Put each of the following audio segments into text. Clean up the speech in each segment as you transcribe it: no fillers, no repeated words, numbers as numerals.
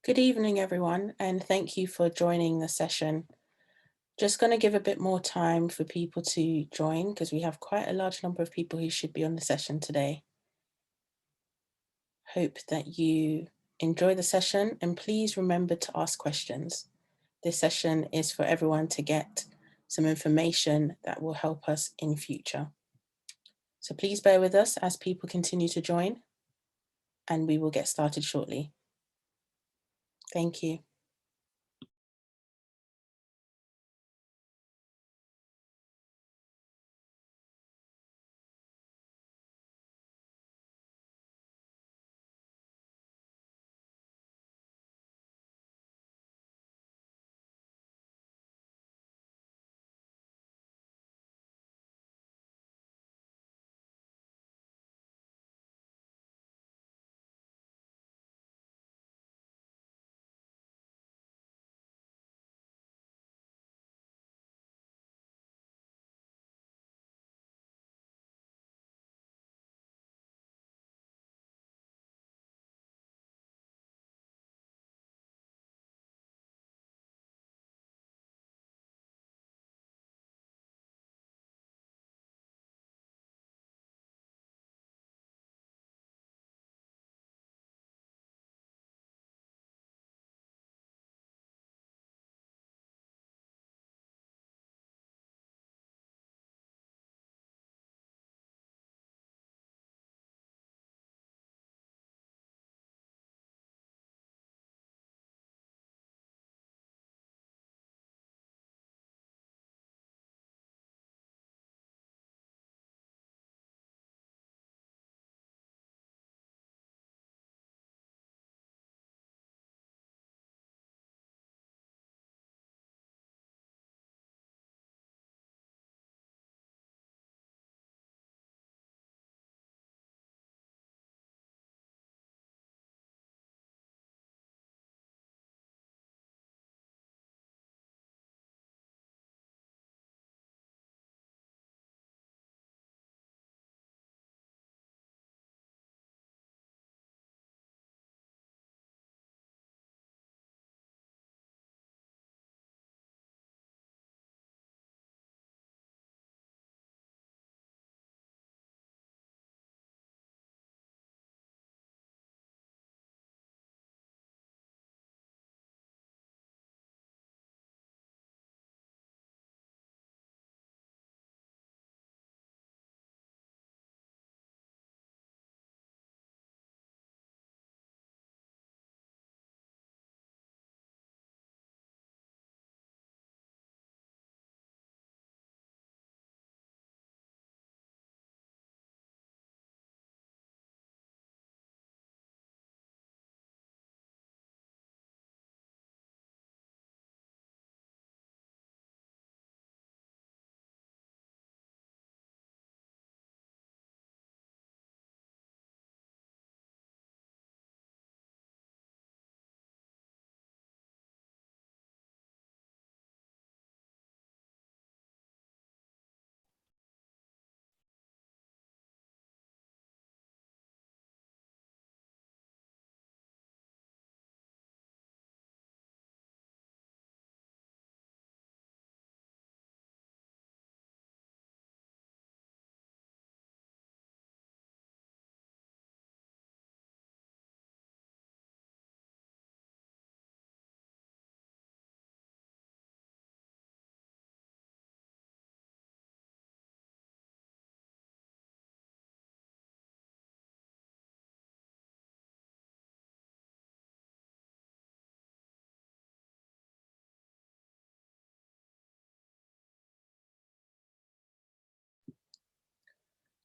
Good evening, everyone, and thank you for joining the session. Just going to give a bit more time for people to join because we have quite a large number of people who should be on the session today. Hope that you enjoy the session and please remember to ask questions. This session is for everyone to get some information that will help us in future. So please bear with us as people continue to join and we will get started shortly. Thank you.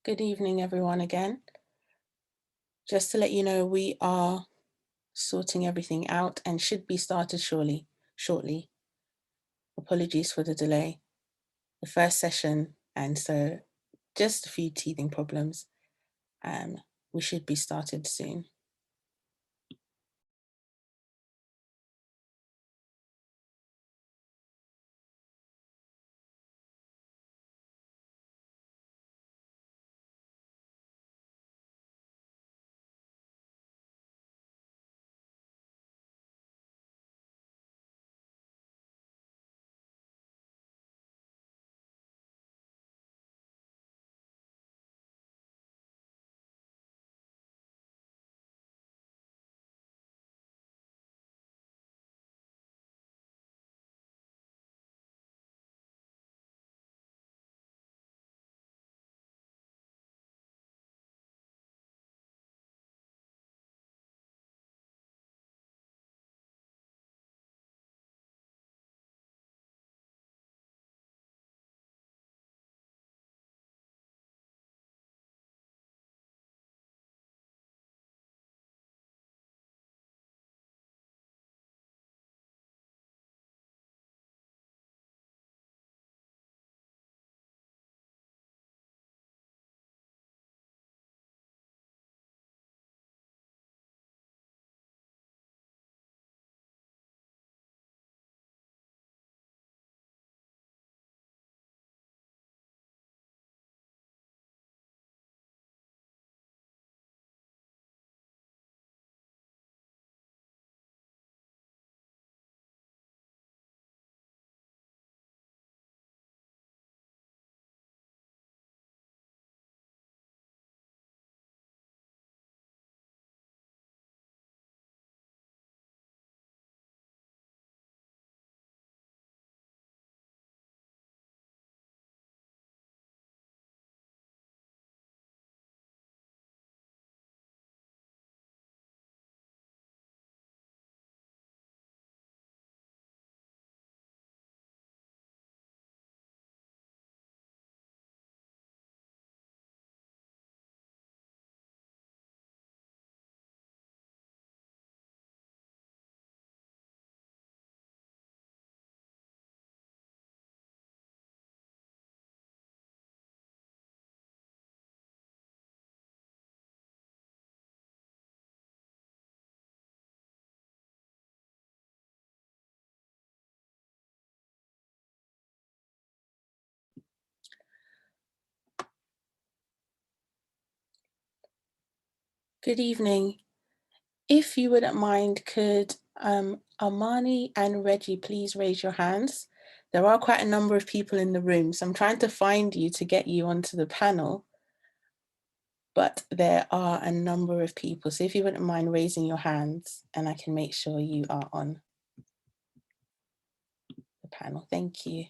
Good evening, everyone, again. Just to let you know, we are sorting everything out and should be started shortly. Apologies for the delay. The first session, and so just a few teething problems. We should be started soon. Good evening. If you wouldn't mind, could Armani and Reggie please raise your hands? There are quite a number of people in the room, so I'm trying to find you to get you onto the panel, but there are a number of people. So if you wouldn't mind raising your hands, and I can make sure you are on the panel. Thank you.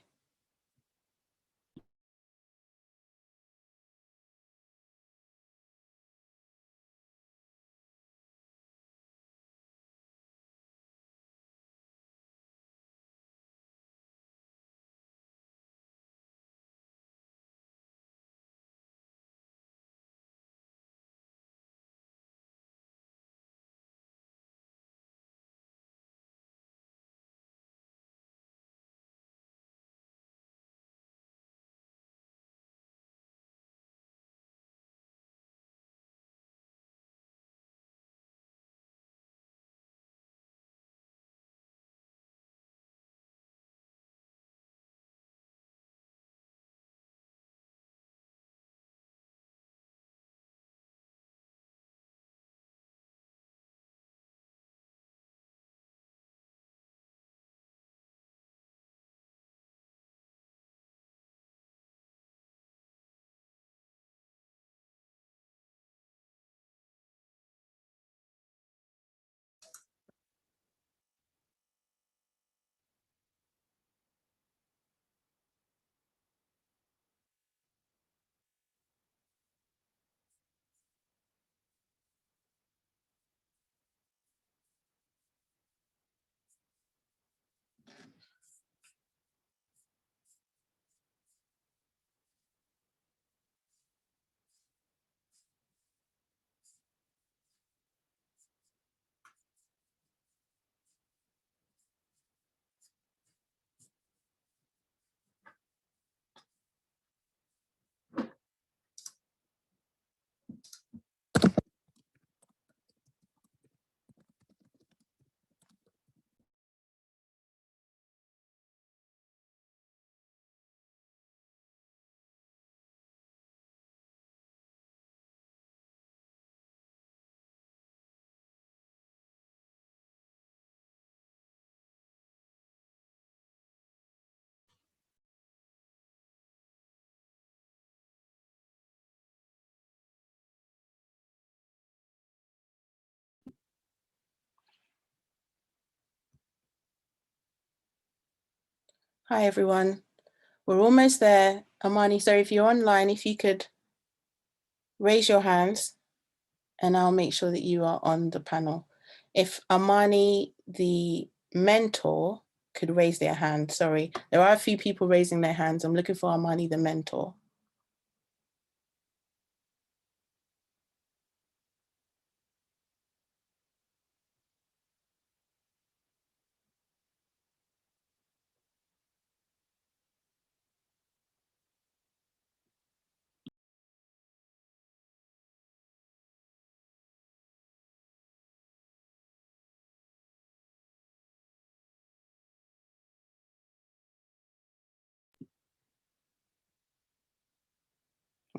Hi, everyone. We're almost there. Armani, so if you're online, if you could raise your hands and I'll make sure that you are on the panel. If Armani, the mentor, could raise their hand. Sorry, there are a few people raising their hands. I'm looking for Armani, the mentor.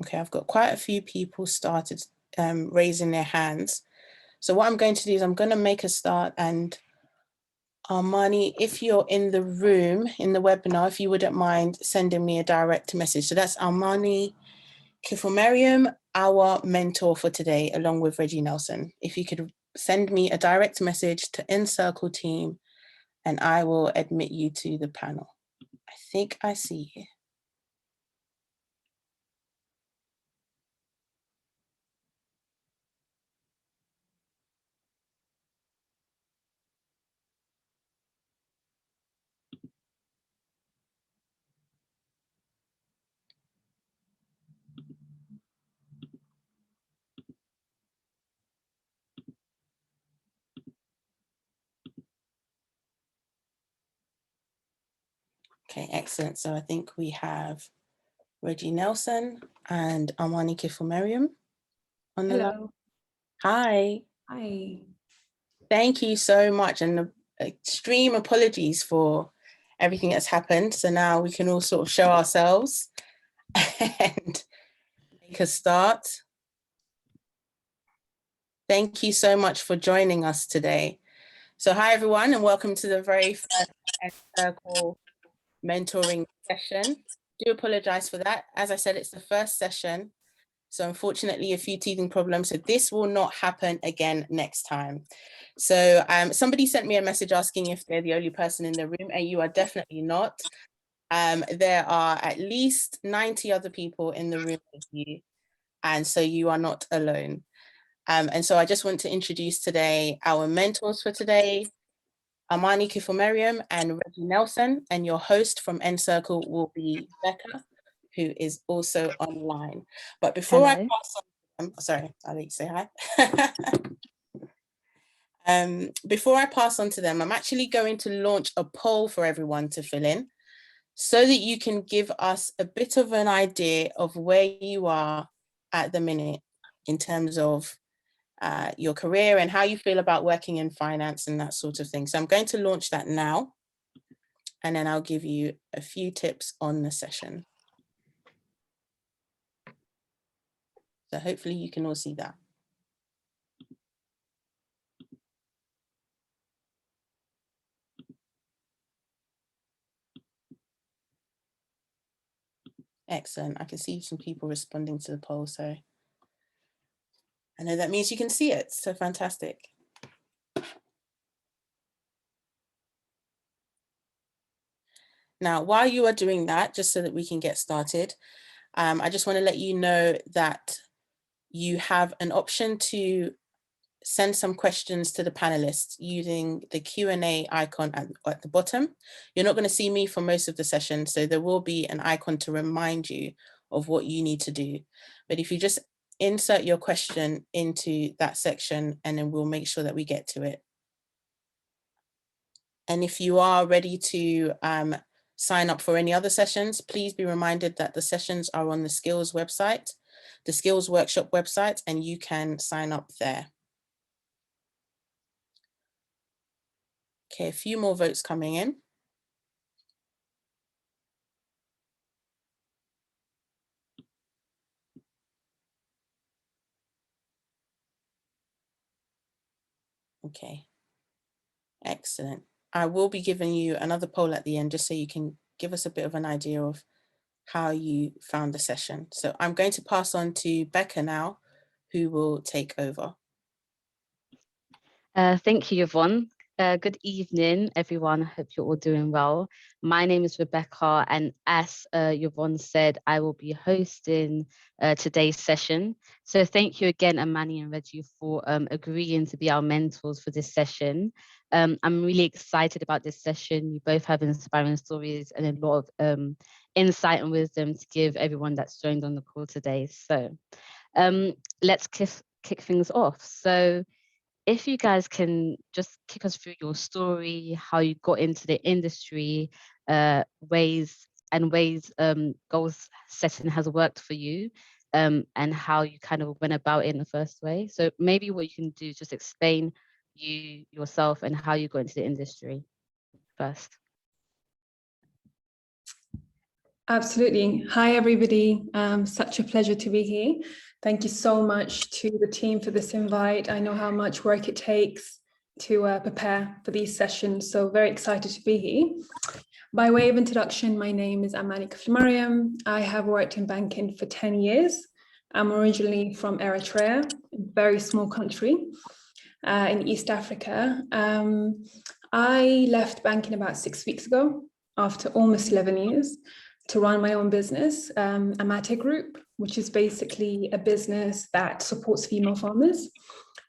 Okay, I've got quite a few people started raising their hands. So what I'm going to do is I'm going to make a start, and Armani, if you're in the room, in the webinar, if you wouldn't mind sending me a direct message. So that's Armani Kifomariam, our mentor for today, along with Reggie Nelson. If you could send me a direct message to InCircle team, and I will admit you to the panel. I think I see you. Okay, excellent. So I think we have Reggie Nelson and Armani Kifomariam on the line. Hi. Hi. Thank you so much, and extreme apologies for everything that's happened. So now we can all sort of show ourselves and make a start. Thank you so much for joining us today. So hi everyone, and welcome to the very first Circle mentoring session. I do apologize for that. As I said, it's the first session. So unfortunately, a few teething problems. So this will not happen again next time. So somebody sent me a message asking if they're the only person in the room, and you are definitely not. There are at least 90 other people in the room with you, and so you are not alone. And so I just want to introduce today our mentors for today, Amani Kifomeriam and Reggie Nelson, and your host from End Circle will be Becca, who is also online. But before I pass on, sorry, I'll let you say hi. Before I pass on to them, I'm actually going to launch a poll for everyone to fill in so that you can give us a bit of an idea of where you are at the minute in terms of your career and how you feel about working in finance and that sort of thing. So I'm going to launch that now, and then I'll give you a few tips on the session. So hopefully you can all see that. Excellent. I can see some people responding to the poll, so I know that means you can see it. So fantastic. Now, while you are doing that, just so that we can get started, I just want to let you know that you have an option to send some questions to the panelists using the Q&A icon at the bottom. You're not going to see me for most of the session, so there will be an icon to remind you of what you need to do. But if you just insert your question into that section, and then we'll make sure that we get to it. And if you are ready to sign up for any other sessions, please be reminded that the sessions are on the Skills website, the Skills Workshop website, and you can sign up there. Okay, a few more votes coming in. Okay, excellent. I will be giving you another poll at the end just so you can give us a bit of an idea of how you found the session. So I'm going to pass on to Becca now, who will take over. Thank you, Yvonne. Good evening, everyone. Hope you're all doing well. My name is Rebecca, and as Yvonne said, I will be hosting today's session. So thank you again, Amani and Reggie, for agreeing to be our mentors for this session. I'm really excited about this session. You both have inspiring stories and a lot of insight and wisdom to give everyone that's joined on the call today. So let's kick things off. So if you guys can just kick us through your story, how you got into the industry, ways goals setting has worked for you, and how you kind of went about it in the first way. So maybe what you can do is just explain yourself and how you got into the industry first. Absolutely. Hi, everybody. Such a pleasure to be here. Thank you so much to the team for this invite. I know how much work it takes to prepare for these sessions, so very excited to be here. By way of introduction, my name is Amani Kifomeriam. I have worked in banking for 10 years. I'm originally from Eritrea, a very small country in East Africa. I left banking about 6 weeks ago after almost 11 years to run my own business, Amate Group, which is basically a business that supports female farmers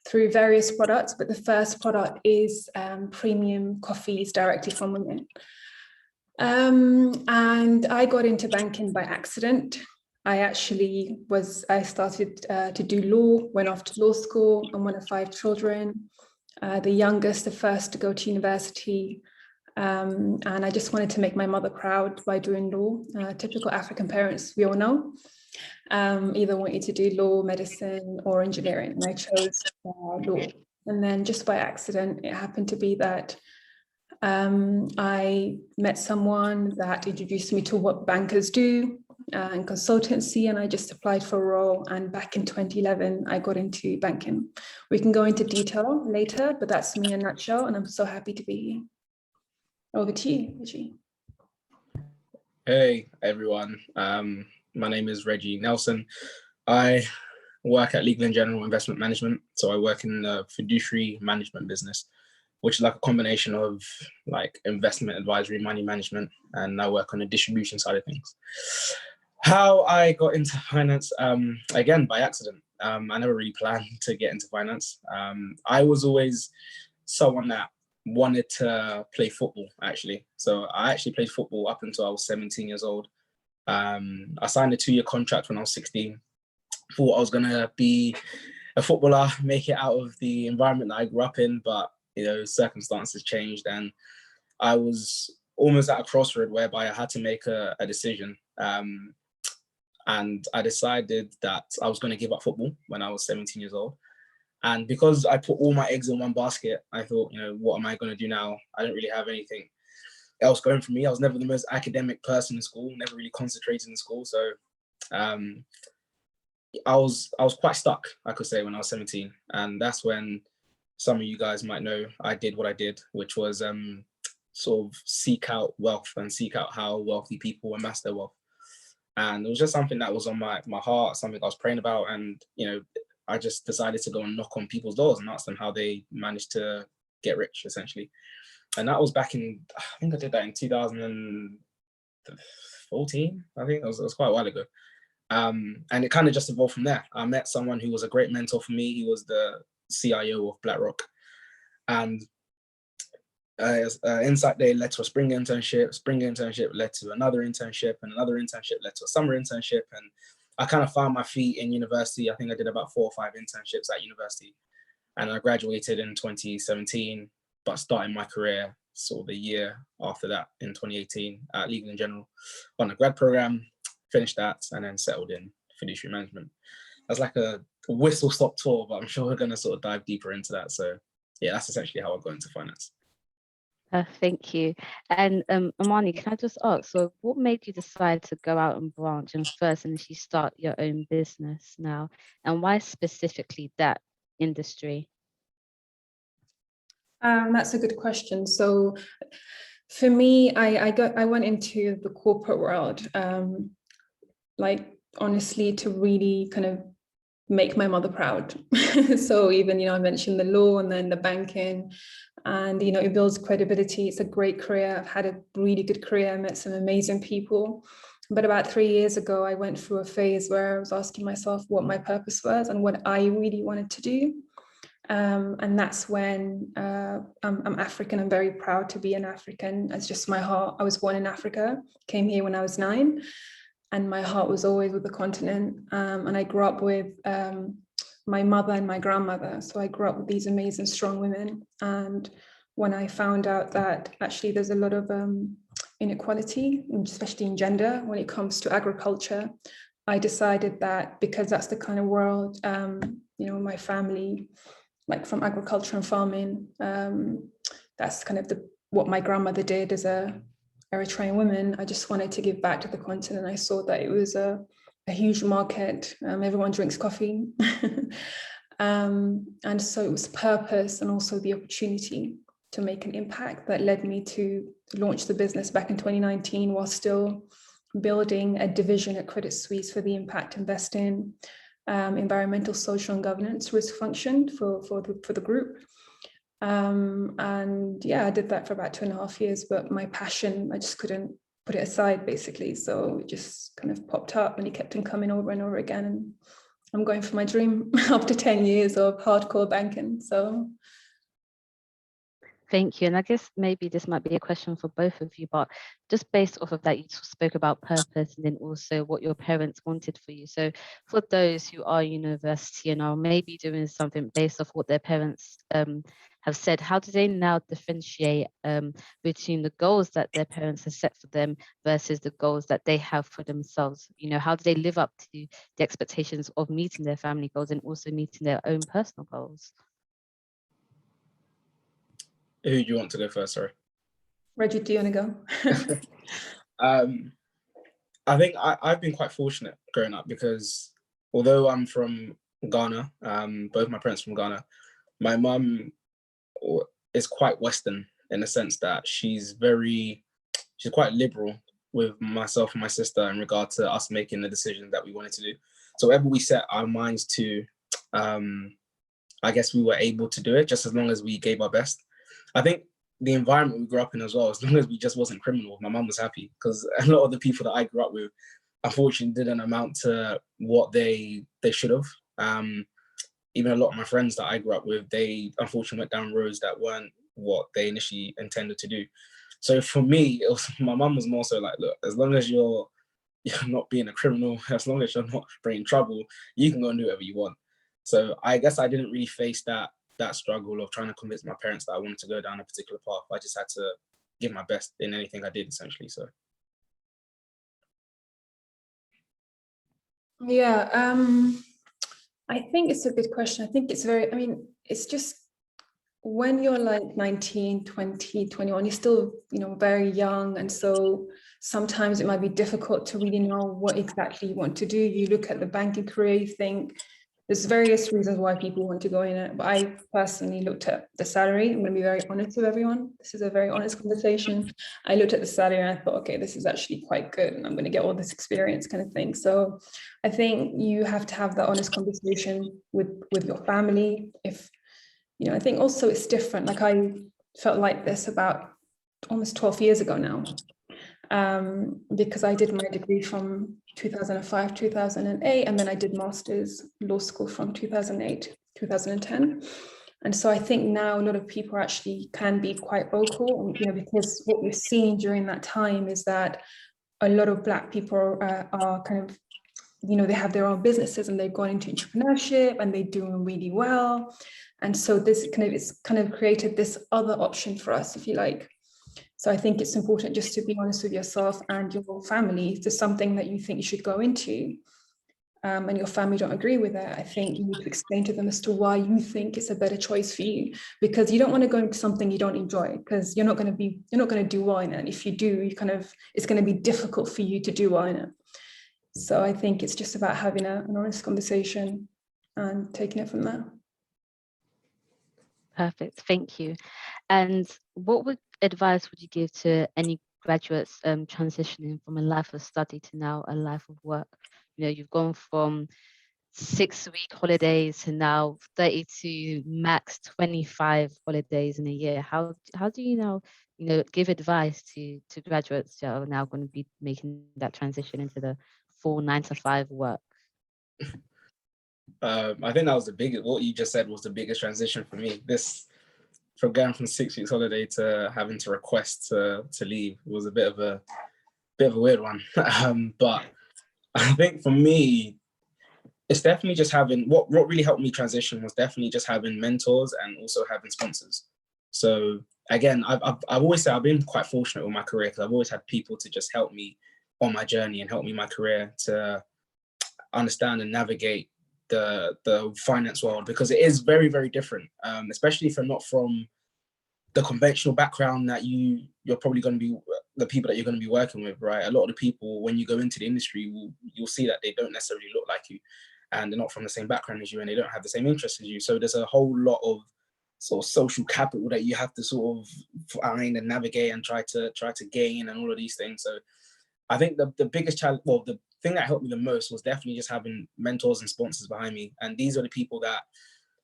through various products. But the first product is premium coffees directly from women. And I got into banking by accident. I started to do law, went off to law school. I'm one of 5 children, the youngest, the first to go to university. And I just wanted to make my mother proud by doing law. Typical African parents, we all know, either want you to do law, medicine, or engineering. And I chose law. And then just by accident, it happened to be that I met someone that introduced me to what bankers do. in consultancy, and I just applied for a role. And back in 2011, I got into banking. We can go into detail later, but that's me in a nutshell. And I'm so happy to be here. Over to you, Reggie. Hey, everyone. My name is Reggie Nelson. I work at Legal & General Investment Management. So I work in the fiduciary management business, which is like a combination of like investment advisory, money management, and I work on the distribution side of things. How I got into finance, again, by accident. I never really planned to get into finance. I was always someone that wanted to play football, actually. So I actually played football up until I was 17 years old. I signed a 2-year contract when I was 16. Thought I was gonna be a footballer, make it out of the environment that I grew up in, but circumstances changed, and I was almost at a crossroad whereby I had to make a decision. And I decided that I was going to give up football when I was 17 years old. And because I put all my eggs in one basket, I thought, what am I going to do now? I don't really have anything else going for me. I was never the most academic person in school, never really concentrated in school. So I was quite stuck, I could say, when I was 17. And that's when some of you guys might know I did what I did, which was sort of seek out wealth and seek out how wealthy people amass their wealth. And it was just something that was on my heart, something I was praying about. And, I just decided to go and knock on people's doors and ask them how they managed to get rich, essentially. And that was back in, I think I did that in 2014, I think. It was quite a while ago. And it kind of just evolved from there. I met someone who was a great mentor for me. He was the CIO of BlackRock. And Insight Day led to a spring internship led to another internship, and another internship led to a summer internship. And I kind of found my feet in university. I think I did about 4 or 5 internships at university. And I graduated in 2017, but started my career sort of a year after that in 2018 at Legal & General on a grad program, finished that, and then settled in fiduciary management. That's like a whistle-stop tour, but I'm sure we're going to sort of dive deeper into that. So yeah, that's essentially how I got into finance. Thank you. And Amani, can I just ask, so what made you decide to go out and branch and first initially start your own business now? And why specifically that industry? That's a good question. So for me, I went into the corporate world, honestly, to really kind of make my mother proud. So even, I mentioned the law and then the banking, and, it builds credibility. It's a great career. I've had a really good career. I met some amazing people. But about 3 years ago, I went through a phase where I was asking myself what my purpose was and what I really wanted to do. And that's when I'm African. I'm very proud to be an African. It's just my heart. I was born in Africa, came here when I was 9, and my heart was always with the continent. And I grew up with my mother and my grandmother. So I grew up with these amazing, strong women. And when I found out that actually there's a lot of inequality, especially in gender, when it comes to agriculture, I decided that because that's the kind of world, my family, like from agriculture and farming, that's kind of what my grandmother did as a Eritrean woman. I just wanted to give back to the continent. I saw that it was a huge market. Everyone drinks coffee. And so it was purpose and also the opportunity to make an impact that led me to launch the business back in 2019 while still building a division at Credit Suisse for the impact investing, environmental, social, and governance risk function for the group. And yeah, I did that for about 2.5 years, but my passion, I just couldn't put it aside, basically. So it just kind of popped up and it kept on coming over and over again. And I'm going for my dream after 10 years of hardcore banking. So Thank you. And I guess maybe this might be a question for both of you, but just based off of that, you spoke about purpose and then also what your parents wanted for you. So for those who are university and are maybe doing something based off what their parents have said, how do they now differentiate between the goals that their parents have set for them versus the goals that they have for themselves? How do they live up to the expectations of meeting their family goals and also meeting their own personal goals? Who do you want to go first? Sorry. Reggie, do you want to go? I think I've been quite fortunate growing up because although I'm from Ghana, both my parents from Ghana, my mum is quite Western in the sense that she's quite liberal with myself and my sister in regard to us making the decisions that we wanted to do. So whatever we set our minds to, I guess we were able to do it just as long as we gave our best. I think the environment we grew up in as well, as long as we just wasn't criminal, my mum was happy, because a lot of the people that I grew up with, unfortunately, didn't amount to what they should have. Even a lot of my friends that I grew up with, they unfortunately went down roads that weren't what they initially intended to do. So for me, my mum was more so like, look, as long as you're not being a criminal, as long as you're not bringing trouble, you can go and do whatever you want. So I guess I didn't really face that struggle of trying to convince my parents that I wanted to go down a particular path. I just had to give my best in anything I did, essentially. So Yeah, I think it's a good question. I think it's it's just when you're like 19, 20, 21, you're still, very young. And so sometimes it might be difficult to really know what exactly you want to do. You look at the banking career, you think there's various reasons why people want to go in it. But I personally looked at the salary. I'm going to be very honest with everyone. This is a very honest conversation. I looked at the salary and I thought, okay, this is actually quite good and I'm going to get all this experience kind of thing. So I think you have to have that honest conversation with your family. I think also it's different. Like I felt like this about almost 12 years ago now, because I did my degree from 2005, 2008, and then I did master's law school from 2008, 2010. And so I think now a lot of people actually can be quite vocal, because what we've seen during that time is that a lot of Black people are kind of, they have their own businesses and they've gone into entrepreneurship and they're doing really well. And so it's kind of created this other option for us, if you like. So I think it's important just to be honest with yourself and your family. If there's something that you think you should go into, and your family don't agree with it, I think you need to explain to them as to why you think it's a better choice for you, because you don't want to go into something you don't enjoy, because you're not going to do well in it. And if you do, it's going to be difficult for you to do well in it. So I think it's just about having an honest conversation and taking it from there. Perfect, thank you. And what advice would you give to any graduates transitioning from a life of study to now a life of work? You've gone from 6-week holidays to now 32, max 25 holidays in a year. How do you now, give advice to graduates that are now going to be making that transition into the full 9-to-5 work? I think that was what you just said was the biggest transition for me. From going from 6 weeks holiday to having to request to leave was a bit of a weird one. But I think for me, it's definitely just having what really helped me transition was definitely just having mentors and also having sponsors. So again, I've always said I've been quite fortunate with my career because I've always had people to just help me on my journey and help me in my career to understand and navigate the finance world, because it is very, very different, especially if you're not from the conventional background that you're probably going to be, the people that you're going to be working with, right? A lot of the people, when you go into the industry, you'll see that they don't necessarily look like you, and they're not from the same background as you, and they don't have the same interests as you. So there's a whole lot of sort of social capital that you have to sort of find and navigate and try to gain and all of these things. So I think the biggest challenge, well, the thing that helped me the most was definitely just having mentors and sponsors behind me. And these are the people that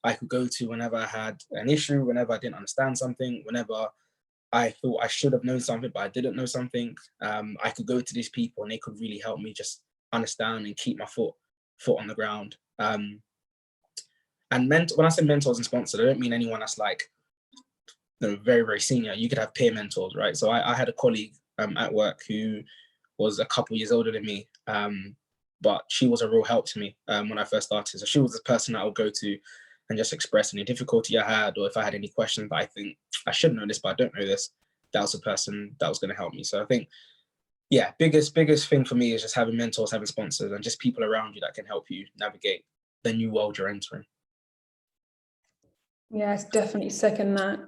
I could go to whenever I had an issue, whenever I didn't understand something, whenever I thought I should have known something, but I didn't know something. I could go to these people and they could really help me just understand and keep my foot on the ground. And when I say mentors and sponsors, I don't mean anyone that's like very, very senior. You could have peer mentors, right? So I had a colleague at work who was a couple years older than me, but she was a real help to me when I first started. So she was the person that I would go to and just express any difficulty I had, or if I had any questions that I think I should know this, but I don't know this, that was the person that was going to help me. So I think, yeah, biggest thing for me is just having mentors, having sponsors, and just people around you that can help you navigate the new world you're entering. Yes, definitely second that.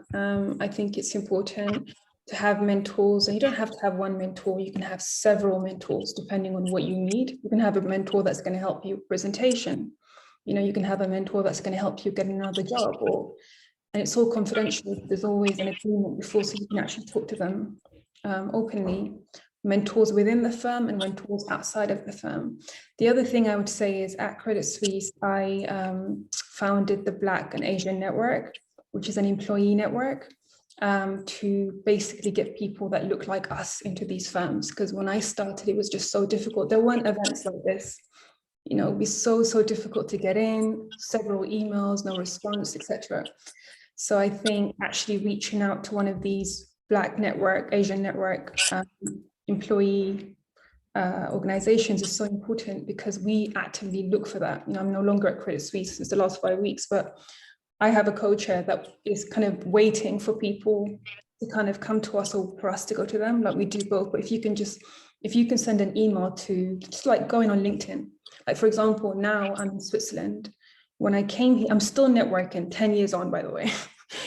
I think it's important. to have mentors, and you don't have to have one mentor, you can have several mentors depending on what you need. You can have a mentor that's going to help you with presentation. You can have a mentor that's going to help you get another job, and it's all confidential. There's always an agreement before, so you can actually talk to them openly. Mentors within the firm and mentors outside of the firm. The other thing I would say is at Credit Suisse, I founded the Black and Asian Network, which is an employee network, to basically get people that look like us into these firms. Because when I started, it was just so difficult. There weren't events like this. It would be so difficult to get in, several emails, no response, etc. So I think actually reaching out to one of these Black network, Asian network employee organizations is so important, because we actively look for that. I'm no longer at Credit Suisse since the last 5 weeks, but I have a co-chair that is kind of waiting for people to kind of come to us or for us to go to them. Like, we do both. But if you can send an email to, just like going on LinkedIn. Like, for example, now I'm in Switzerland. When I came here, I'm still networking 10 years on, by the way.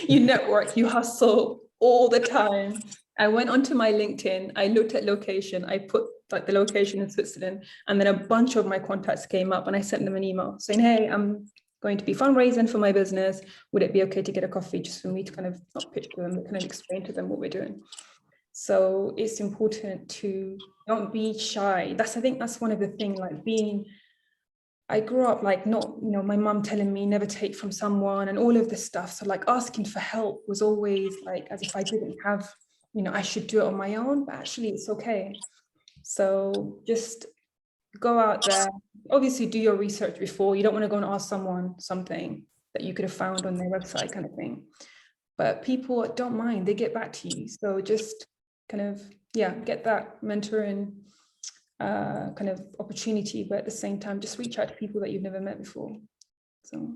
You network, you hustle all the time. I went onto my LinkedIn, I looked at location, I put like the location in Switzerland, and then a bunch of my contacts came up, and I sent them an email saying, hey, I'm going to be fundraising for my business. Would it be okay to get a coffee, just for me to kind of not pitch to them, but kind of explain to them what we're doing? So it's important to not be shy. I think that's one of the things, like I grew up like not, my mum telling me never take from someone and all of this stuff. So like asking for help was always like as if I didn't have, I should do it on my own, but actually it's okay. So just go out there, obviously do your research before. You don't want to go and ask someone something that you could have found on their website, kind of thing. But people don't mind, they get back to you. So just kind of, get that mentoring kind of opportunity, but at the same time, just reach out to people that you've never met before. So.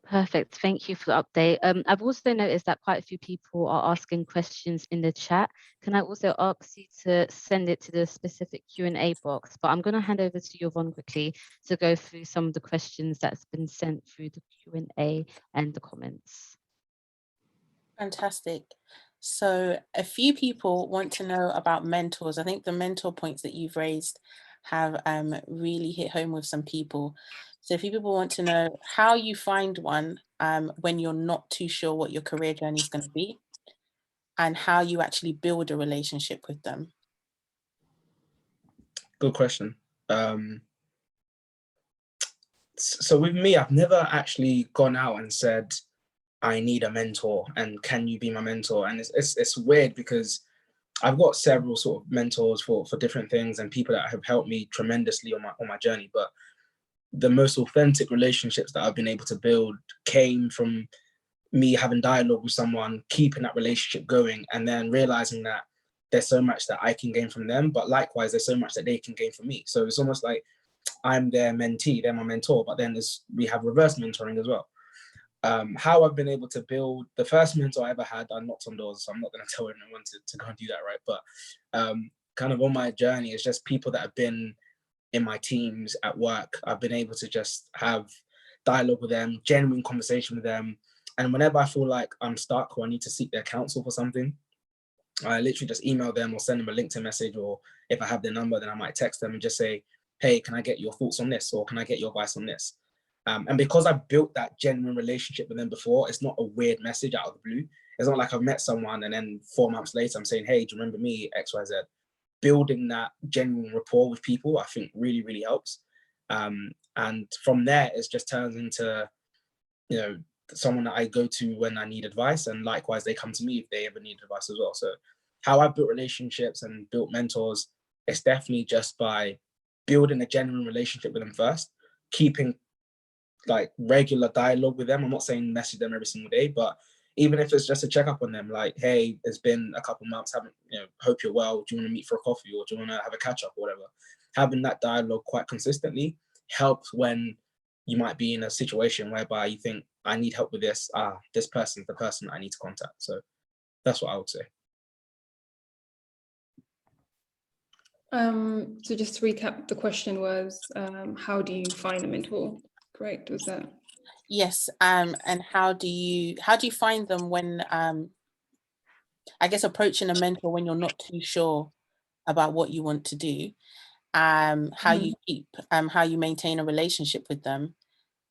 Perfect. Thank you for the update. I've also noticed that quite a few people are asking questions in the chat. Can I also ask you to send it to the specific Q&A box? But I'm going to hand over to Yvonne quickly to go through some of the questions that's been sent through the Q&A and the comments. Fantastic. So a few people want to know about mentors. I think the mentor points that you've raised have really hit home with some people. So a few people want to know how you find one when you're not too sure what your career journey is going to be, and how you actually build a relationship with them. Good question. So with me, I've never actually gone out and said, I need a mentor and can you be my mentor? And it's weird because I've got several sort of mentors for different things and people that have helped me tremendously on my journey. But the most authentic relationships that I've been able to build came from me having dialogue with someone, keeping that relationship going, and then realizing that there's so much that I can gain from them, but likewise, there's so much that they can gain from me. So it's almost like I'm their mentee, they're my mentor, but then we have reverse mentoring as well. How I've been able to build, the first mentor I ever had, I knocked on doors, so I'm not going to tell anyone to go and do that, right? But kind of on my journey is just people that have been in my teams at work. I've been able to just have dialogue with them, genuine conversation with them. And whenever I feel like I'm stuck or I need to seek their counsel for something, I literally just email them or send them a LinkedIn message, or if I have their number, then I might text them and just say, hey, can I get your thoughts on this? Or can I get your advice on this? And because I built that genuine relationship with them before, it's not a weird message out of the blue. It's not like I've met someone and then 4 months later, I'm saying, hey, do you remember me, X, Y, Z? Building that genuine rapport with people, I think really, really helps. And from there, it just turns into, someone that I go to when I need advice, and likewise, they come to me if they ever need advice as well. So how I've built relationships and built mentors, it's definitely just by building a genuine relationship with them first, keeping like regular dialogue with them. I'm not saying message them every single day, but even if it's just a check up on them, like, hey, it's been a couple months, hope you're well. Do you want to meet for a coffee, or do you want to have a catch up or whatever? Having that dialogue quite consistently helps when you might be in a situation whereby you think, I need help with this. This person's the person I need to contact. So that's what I would say. So just to recap, the question was, how do you find a mentor? Correct, was that? Yes, and how do you find them when I guess, approaching a mentor when you're not too sure about what you want to do, how you keep, how you maintain a relationship with them.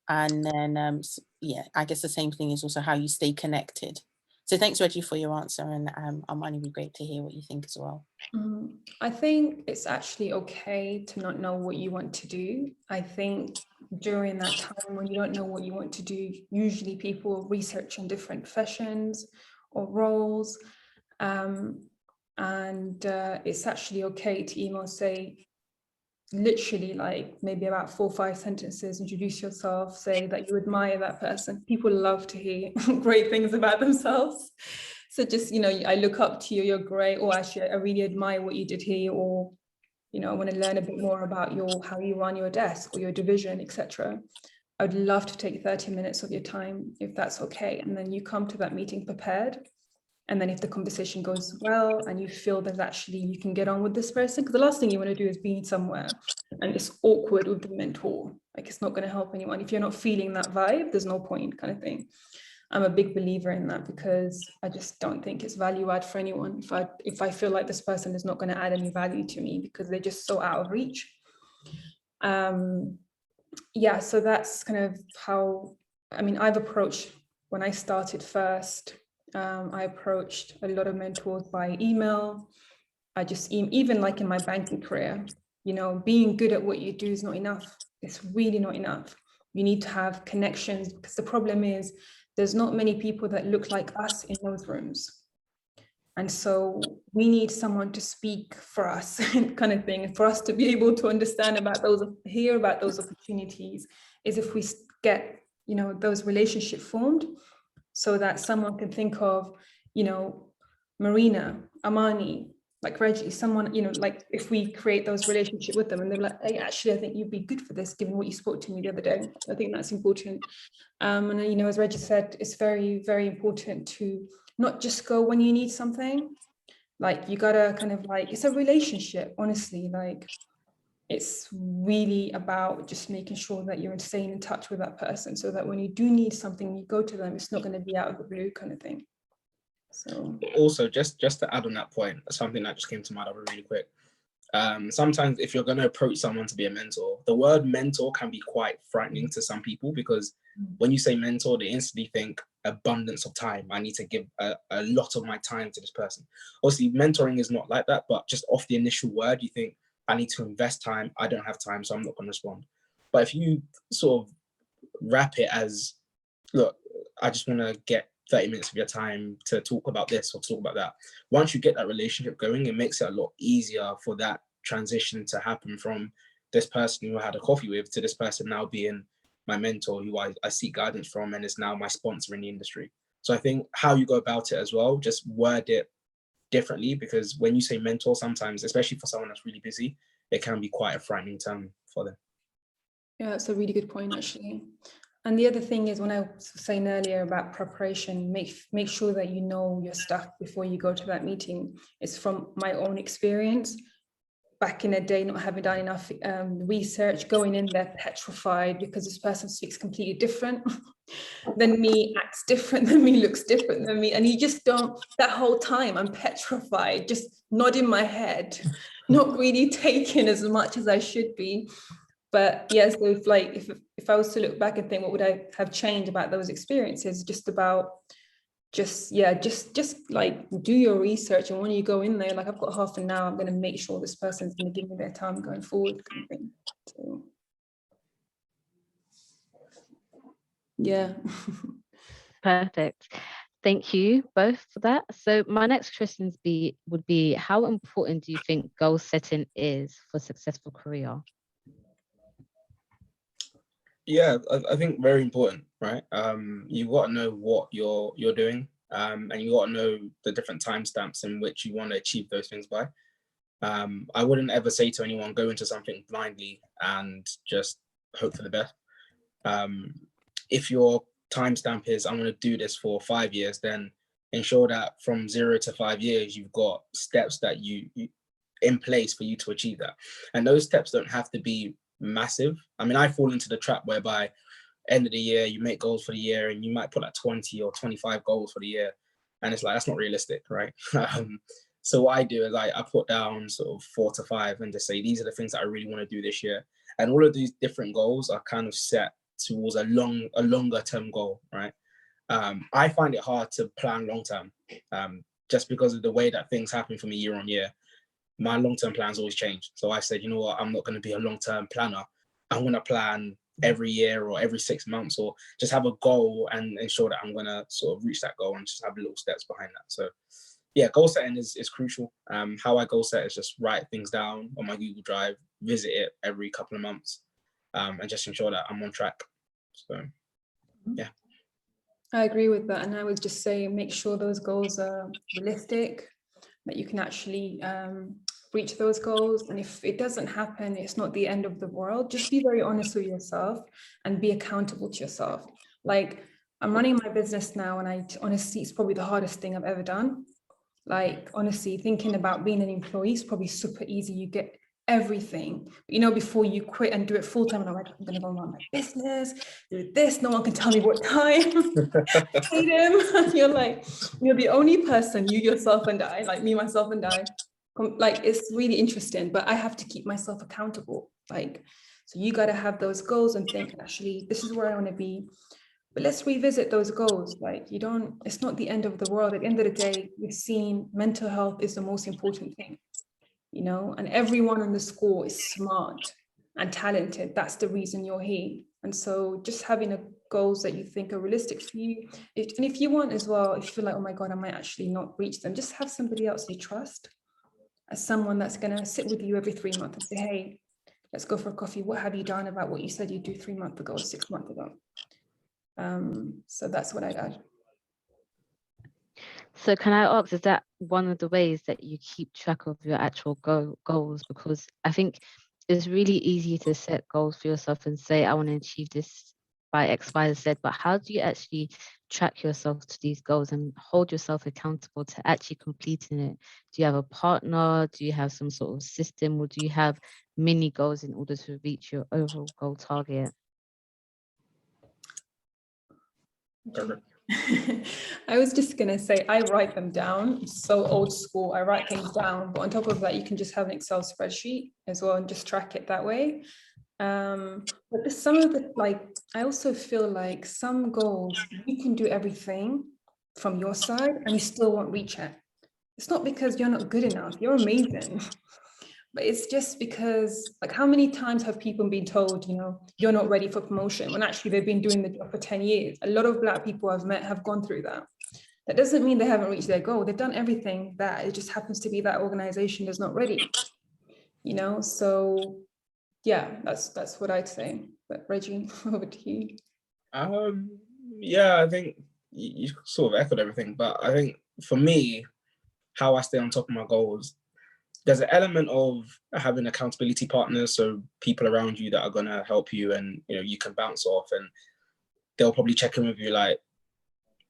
And then, yeah, I guess the same thing is also how you stay connected. So thanks, Reggie, for your answer. And Armani, it'd be great to hear what you think as well. I think it's actually okay to not know what you want to do. I think during that time when you don't know what you want to do, usually people research on different professions or roles. And it's actually okay to email, say, literally like maybe about 4 or 5 sentences, introduce yourself, say that you admire that person. People love to hear great things about themselves. So just, I look up to you, you're great, or actually I really admire what you did here, or, I want to learn a bit more about how you run your desk or your division, etc. I'd love to take 30 minutes of your time, if that's okay. And then you come to that meeting prepared. And then if the conversation goes well and you feel that actually you can get on with this person, because the last thing you want to do is be somewhere and it's awkward with the mentor. Like, it's not going to help anyone. If you're not feeling that vibe, there's no point, kind of thing. I'm a big believer in that, because I just don't think it's value add for anyone. If I feel like this person is not going to add any value to me because they're just so out of reach. Yeah, so that's kind of how, I've approached, when I started first, I approached a lot of mentors by email. I just, even like in my banking career, being good at what you do is not enough. It's really not enough. You need to have connections, because the problem is there's not many people that look like us in those rooms. And so we need someone to speak for us, kind of thing, and for us to be able to understand hear about those opportunities, is if we get, those relationships formed, so that someone can think of, Marina, Amani, like Reggie, someone, like if we create those relationships with them and they're like, hey, actually, I think you'd be good for this, given what you spoke to me the other day. I think that's important. And, as Reggie said, it's very, very important to not just go when you need something. Like, you gotta kind of like, it's a relationship, honestly. Like, it's really about just making sure that you're staying in touch with that person, so that when you do need something, you go to them, it's not going to be out of the blue, kind of thing. So also, just to add on that point, something that just came to mind really quick. Sometimes if you're going to approach someone to be a mentor, the word mentor can be quite frightening to some people, because when you say mentor, they instantly think abundance of time. I need to give a lot of my time to this person. Obviously, mentoring is not like that, but just off the initial word, you think, I need to invest time. I don't have time, so I'm not going to respond. But if you sort of wrap it as, look, I just want to get 30 minutes of your time to talk about this or talk about that. Once you get that relationship going, it makes it a lot easier for that transition to happen from this person who I had a coffee with to this person now being my mentor, who I seek guidance from and is now my sponsor in the industry. So I think how you go about it as well, just word it differently, because when you say mentor, sometimes, especially for someone that's really busy, it can be quite a frightening term for them. yeah, that's a really good point, actually. And the other thing is, when I was saying earlier about preparation, make sure that you know your stuff before you go to that meeting. It's from my own experience. Back in the day, not having done enough research, going in there petrified because this person speaks completely different than me, acts different than me, looks different than me. And you just don't, that whole time I'm petrified, just nodding my head, not really taking as much as I should be. But yes, yeah, so if I was to look back and think, what would I have changed about those experiences? Just like do your research, and when you go in there, like, I've got half an hour, I'm going to make sure this person's going to give me their time going forward, kind of thing. So yeah. Perfect. Thank you both for that. So my next question would be, how important do you think goal setting is for a successful career? Yeah, I think very important, right? You've got to know what you're doing, and you got to know the different timestamps in which you want to achieve those things by. I wouldn't ever say to anyone, go into something blindly and just hope for the best. If your timestamp is, I want to do this for 5 years, then ensure that from 0 to 5 years, you've got steps that you in place for you to achieve that. And those steps don't have to be massive. I mean, I fall into the trap whereby end of the year, you make goals for the year and you might put like 20 or 25 goals for the year. And it's like, that's not realistic, right? So what I do is I put down sort of 4 to 5 and just say, these are the things that I really want to do this year. And all of these different goals are kind of set towards a longer term goal, right? I find it hard to plan long term, just because of the way that things happen for me year on year. My long-term plans always change. So I said, you know what, I'm not going to be a long-term planner. I'm going to plan every year or every 6 months, or just have a goal and ensure that I'm going to sort of reach that goal and just have little steps behind that. So yeah, goal setting is crucial. How I goal set is just write things down on my Google Drive, visit it every couple of months, and just ensure that I'm on track. So yeah. I agree with that. And I would just say, make sure those goals are realistic, that you can actually reach those goals. And if it doesn't happen, it's not the end of the world. Just be very honest with yourself and be accountable to yourself. Like, I'm running my business now, and honestly, it's probably the hardest thing I've ever done. Like, honestly, thinking about being an employee is probably super easy. You get everything, before you quit and do it full time. And I'm like, I'm gonna go run my business, do this. No one can tell me what time. Hate him. You're like, you're the only person, you, yourself, and I, like me, myself, and I. Like, it's really interesting, but I have to keep myself accountable. Like, so you got to have those goals and think, actually, this is where I want to be. But let's revisit those goals. Like, it's not the end of the world. At the end of the day, we've seen mental health is the most important thing, and everyone on the school is smart and talented. That's the reason you're here. And so just having goals that you think are realistic for you. And if you want as well, if you feel like, oh my God, I might actually not reach them, just have somebody else you trust as someone that's going to sit with you every 3 months and say, hey, let's go for a coffee. What have you done about what you said you'd do 3 months ago or 6 months ago? So that's what I'd add. So can I ask, is that one of the ways that you keep track of your actual goals? Because I think it's really easy to set goals for yourself and say, I want to achieve this by X, Y, Z, but how do you actually track yourself to these goals and hold yourself accountable to actually completing it? Do you have a partner? Do you have some sort of system, or do you have mini goals in order to reach your overall goal target? I was just going to say, I write them down. It's so old school. I write things down, but on top of that, you can just have an Excel spreadsheet as well and just track it that way. But some of the, I also feel like some goals, you can do everything from your side and you still won't reach it. It's not because you're not good enough. You're amazing. But it's just because, how many times have people been told, you're not ready for promotion, when actually they've been doing the job for 10 years? A lot of Black people I've met have gone through that. That doesn't mean they haven't reached their goal. They've done everything, that it just happens to be that organization is not ready, So yeah, that's what I'd say. But Reggie, over to you. Yeah, I think you sort of echoed everything, but I think for me, how I stay on top of my goals, there's an element of having accountability partners, so people around you that are going to help you, and you can bounce off, and they'll probably check in with you like,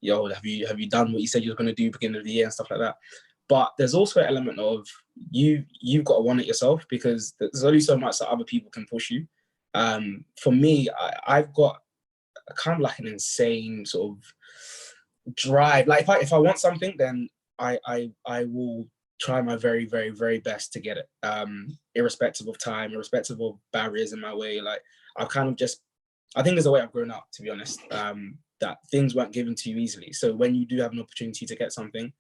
yo, have you done what you said you were going to do beginning of the year and stuff like that. But there's also an element of you've got to want it yourself, because there's only so much that other people can push you. For me, I've got kind of like an insane sort of drive. Like if I want something, then I will try my very, very, very best to get it, irrespective of time, irrespective of barriers in my way. Like I've kind of I think there's a way I've grown up, to be honest, that things weren't given to you easily. So when you do have an opportunity to get something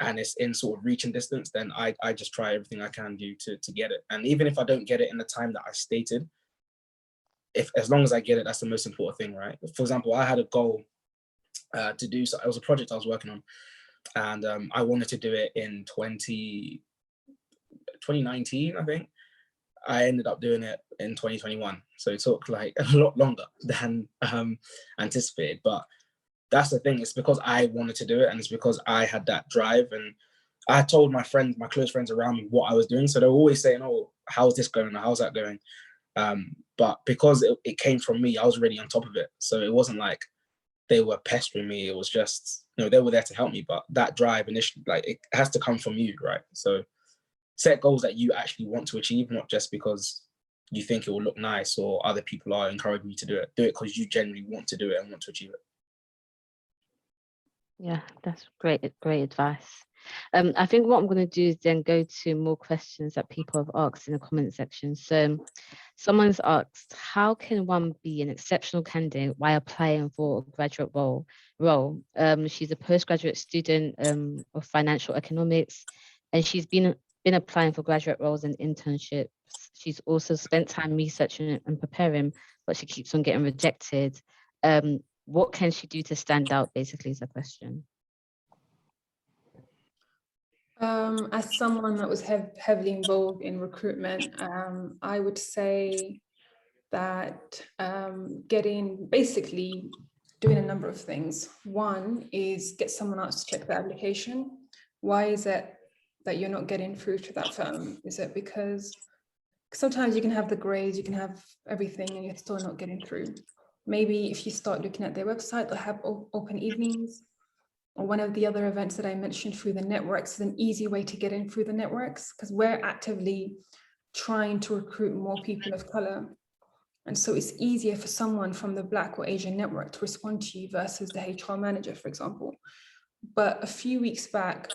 and it's in sort of reaching distance, then I just try everything I can do to get it. And even if I don't get it in the time that I stated, as long as I get it, that's the most important thing, right? For example, I had a goal to do, so it was a project I was working on, and I wanted to do it in 2019, I think. I ended up doing it in 2021. So it took like a lot longer than anticipated. But that's the thing, it's because I wanted to do it, and it's because I had that drive. And I told my friends, my close friends around me, what I was doing. So they were always saying, oh, how's this going? How's that going? But because it came from me, I was already on top of it. So it wasn't like they were pestering me. It was just, they were there to help me. But that drive initially, it has to come from you, right? So set goals that you actually want to achieve, not just because you think it will look nice or other people are encouraging you to do it. Do it because you genuinely want to do it and want to achieve it. Yeah, that's great advice. I think what I'm going to do is then go to more questions that people have asked in the comment section. So someone's asked, how can one be an exceptional candidate while applying for a graduate role? She's a postgraduate student of financial economics, and she's been applying for graduate roles and internships. She's also spent time researching and preparing, but she keeps on getting rejected. What can she do to stand out, basically, is the question. As someone that was heavily involved in recruitment, I would say that basically doing a number of things. One is get someone else to check the application. Why is it that you're not getting through to that firm? Is it because sometimes you can have the grades, you can have everything, and you're still not getting through? Maybe if you start looking at their website, they'll have open evenings, or one of the other events that I mentioned through the networks is an easy way to get in through the networks, because we're actively trying to recruit more people of color. And so it's easier for someone from the Black or Asian network to respond to you versus the HR manager, for example. But a few weeks back,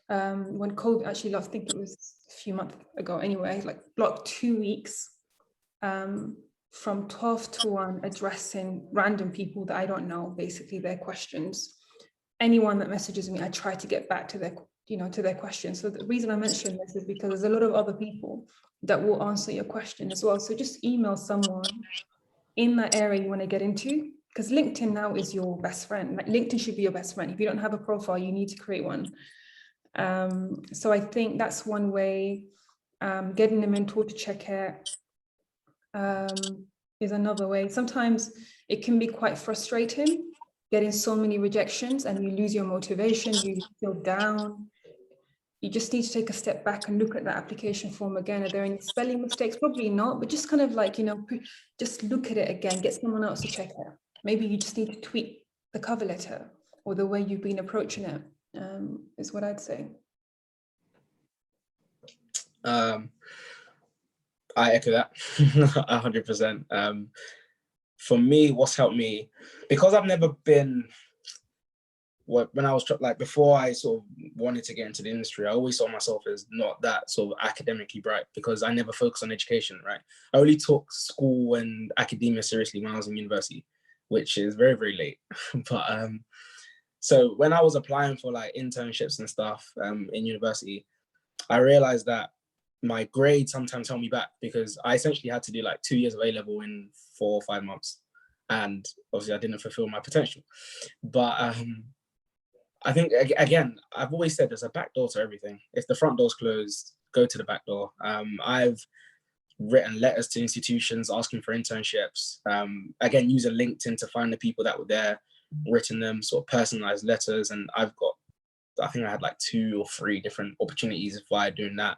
when COVID, actually, I think it was a few months ago anyway, like blocked 2 weeks from 12 to 1, addressing random people that I don't know, basically their questions. Anyone that messages me, I try to get back to their, to their questions. So the reason I mention this is because there's a lot of other people that will answer your question as well. So just email someone in that area you want to get into, because LinkedIn now is your best friend. Like, LinkedIn should be your best friend. If you don't have a profile, you need to create one. So I think that's one way. Getting a mentor to check it is another way. Sometimes it can be quite frustrating getting so many rejections, and you lose your motivation, you feel down. You just need to take a step back and look at that application form again. Are there any spelling mistakes? Probably not, but just kind of like, just look at it again, get someone else to check it. Maybe you just need to tweak the cover letter or the way you've been approaching it, is what I'd say. I echo that 100%. For me, what's helped me, because I've never been, when I was like, before I sort of wanted to get into the industry, I always saw myself as not that sort of academically bright, because I never focused on education, right? I only took school and academia seriously when I was in university, which is very, very late. But so when I was applying for like internships and stuff in university, I realized that my grades sometimes held me back, because I essentially had to do like 2 years of A-level in 4 or 5 months. And obviously I didn't fulfill my potential. But I think, again, I've always said there's a back door to everything. If the front door's closed, go to the back door. I've written letters to institutions asking for internships. Again, using LinkedIn to find the people that were there, written them sort of personalized letters. And I think I had like 2 or 3 different opportunities via doing that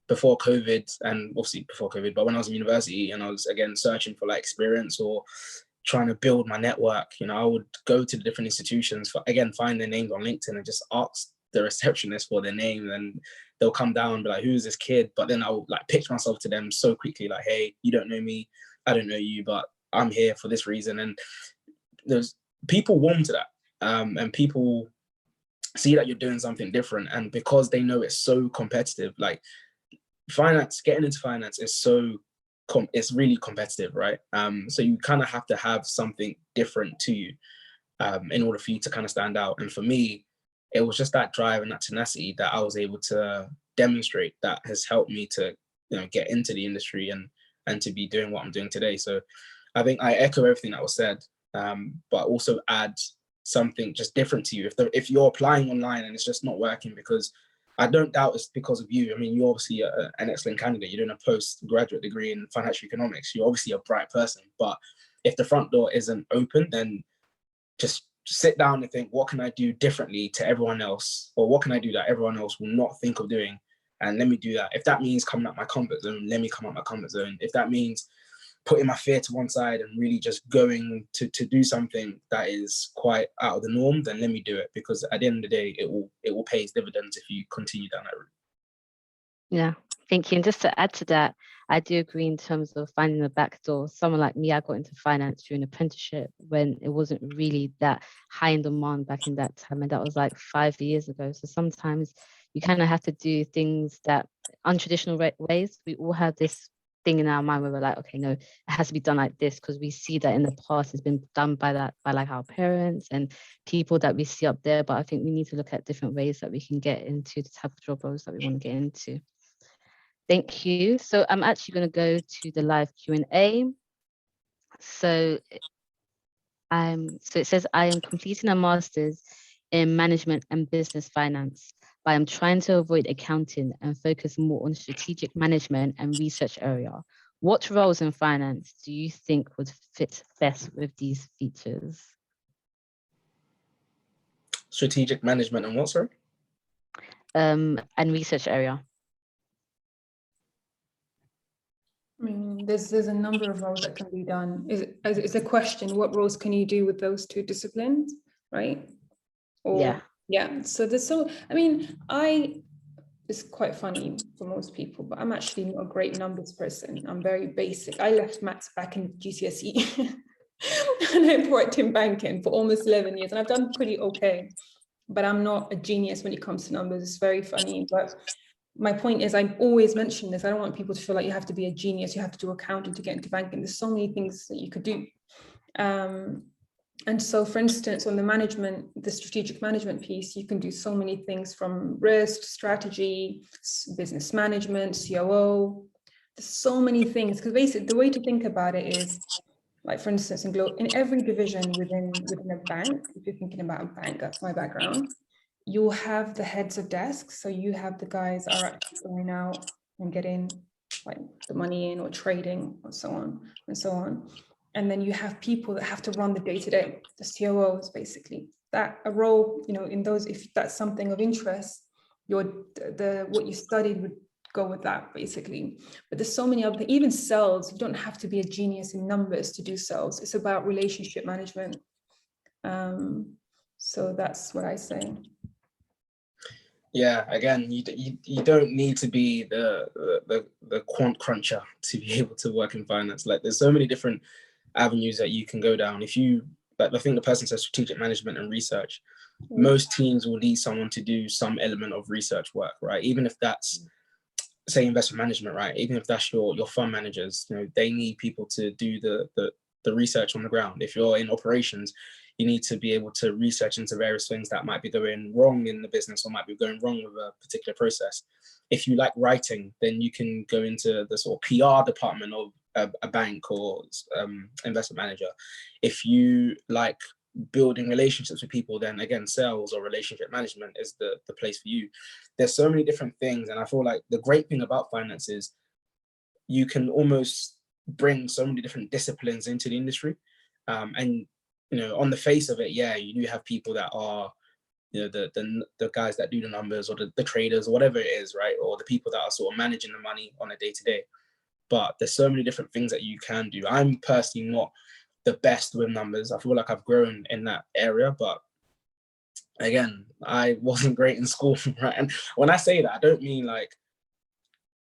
before COVID, and obviously before COVID, but when I was in university and I was, again, searching for like experience or trying to build my network, I would go to the different institutions, find their names on LinkedIn and just ask the receptionist for their name, and they'll come down and be like, who's this kid? But then I'll like pitch myself to them so quickly, like, hey, you don't know me, I don't know you, but I'm here for this reason. And there's people warm to that, and people see that you're doing something different. And because they know it's so competitive, like getting into finance is it's really competitive, right? So you kind of have to have something different to you in order for you to kind of stand out. And for me, it was just that drive and that tenacity that I was able to demonstrate that has helped me to get into the industry and to be doing what I'm doing today. So I think I echo everything that was said, but also add something just different to you. If you're applying online and it's just not working, because I don't doubt it's because of you. I mean, you're obviously an excellent candidate. You're doing a postgraduate degree in financial economics. You're obviously a bright person. But if the front door isn't open, then just sit down and think, what can I do differently to everyone else? Or what can I do that everyone else will not think of doing? And let me do that. If that means coming out my comfort zone, let me come out my comfort zone. If that means putting my fear to one side and really just going to do something that is quite out of the norm, then let me do it, because at the end of the day, it will pay its dividends if you continue down that route. Yeah, thank you. And just to add to that, I do agree in terms of finding the back door. Someone like me, I got into finance through an apprenticeship when it wasn't really that high in demand back in that time. And that was like 5 years ago. So sometimes you kind of have to do things that untraditional ways. We all have this thing in our mind where we're like, okay, no, it has to be done like this because we see that in the past it's been done by like our parents and people that we see up there. But I think we need to look at different ways that we can get into the type of job roles that we want to get into. Thank you. So I'm actually going to go to the live Q&A. So it says, I am completing a master's in management and business finance, but I'm trying to avoid accounting and focus more on strategic management and research area. What roles in finance do you think would fit best with these features? Strategic management and what, sorry? And research area. I mean, there's a number of roles that can be done. Is a question, what roles can you do with those two disciplines, right? Or, yeah. So I mean, it's quite funny for most people, but I'm actually not a great numbers person. I'm very basic. I left maths back in GCSE and I worked in banking for almost 11 years and I've done pretty okay, but I'm not a genius when it comes to numbers. It's very funny, but my point is, I always mention this. I don't want people to feel like you have to be a genius, you have to do accounting to get into banking. There's so many things that you could do. And so, for instance, on the strategic management piece, you can do so many things from risk, strategy, business management, COO. There's so many things, because basically the way to think about it is, like, for instance, in every division within a bank, if you're thinking about a bank, that's my background, you'll have the heads of desks. So you have the guys that are actually going out and getting like the money in or trading or so on and so on. And then you have people that have to run the day-to-day, the COOs, basically. That a role, in those, if that's something of interest, what you studied would go with that, basically. But there's so many other, even sales, you don't have to be a genius in numbers to do sales. It's about relationship management. So that's what I say. Yeah, again, you don't need to be the quant cruncher to be able to work in finance. Like, there's so many different avenues that you can go down. If you, like, I think the person says strategic management and research, most teams will need someone to do some element of research work, right? Even if that's, say, investment management, right? Even if that's your fund managers, they need people to do the research on the ground. If you're in operations, you need to be able to research into various things that might be going wrong in the business or might be going wrong with a particular process. If you like writing, then you can go into the sort of PR department of a bank or investment manager. If you like building relationships with people, then again, sales or relationship management is the place for you. There's so many different things, and I feel like the great thing about finance is you can almost bring so many different disciplines into the industry. And on the face of it, yeah, you do have people that are the guys that do the numbers, or the traders, or whatever it is, right? Or the people that are sort of managing the money on a day-to-day. But there's so many different things that you can do. I'm personally not the best with numbers. I feel like I've grown in that area, but again, I wasn't great in school, right? And when I say that, I don't mean like,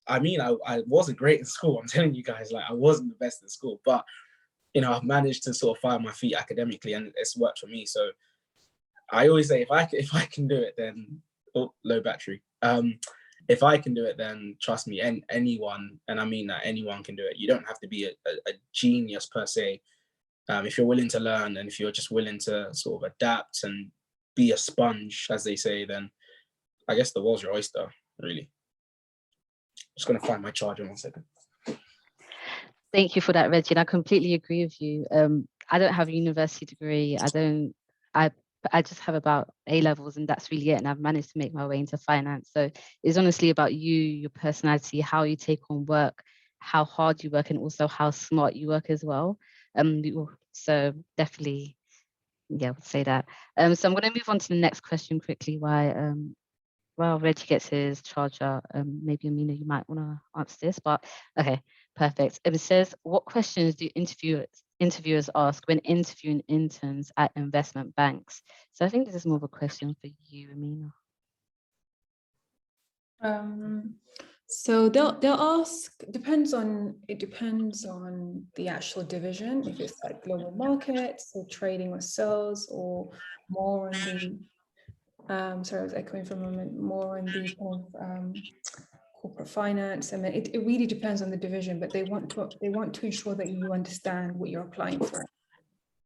I mean, I wasn't great in school. I'm telling you guys, like, I wasn't the best in school, but I've managed to sort of find my feet academically, and it's worked for me. So I always say, if I can do it, then low battery. If I can do it, then trust me, anyone, and I mean that, anyone can do it. You don't have to be a genius per se. If you're willing to learn, and if you're just willing to sort of adapt and be a sponge, as they say, then I guess the world's your oyster, really. Just going to find my charger in 1 second. Thank you for that, Reggie. And I completely agree with you. I don't have a university degree. I just have about A levels, and that's really it. And I've managed to make my way into finance. So it's honestly about you, your personality, how you take on work, how hard you work, and also how smart you work as well. So definitely, yeah, I would say that. So I'm going to move on to the next question quickly while Reggie gets his charger. Maybe Amina, you might want to answer this, but okay, perfect. It says, what questions do interviewers ask when interviewing interns at investment banks? So I think this is more of a question for you, Amina. So they'll ask, it depends on the actual division, if it's like global markets or trading or sales, or more on the sorry, I was echoing for a moment, more on the kind of corporate finance. I mean, it really depends on the division, but they want to ensure that you understand what you're applying for.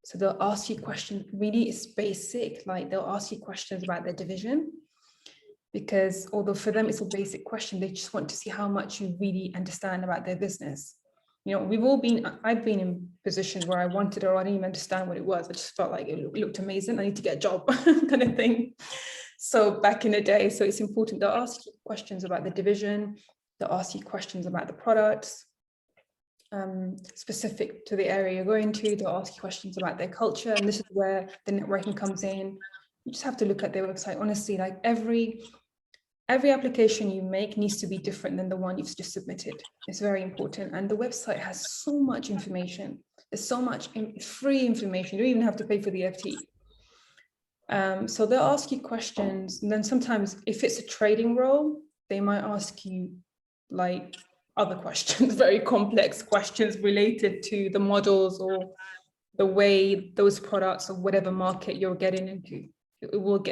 So they'll ask you questions, really it's basic, like they'll ask you questions about their division, because although for them it's a basic question, they just want to see how much you really understand about their business. You know, I've been in positions where I wanted, or I didn't even understand what it was. I just felt like it looked amazing. I need to get a job kind of thing. So back in the day, so it's important. They'll ask you questions about the division. They'll ask you questions about the products, specific to the area you're going to. They'll ask you questions about their culture. And this is where the networking comes in. You just have to look at their website. Honestly, like every application you make needs to be different than the one you've just submitted. It's very important. And the website has so much information. There's so much free information. You don't even have to pay for the FT. So they'll ask you questions. And then sometimes if it's a trading role, they might ask you like other questions, very complex questions related to the models or the way those products or whatever market you're getting into.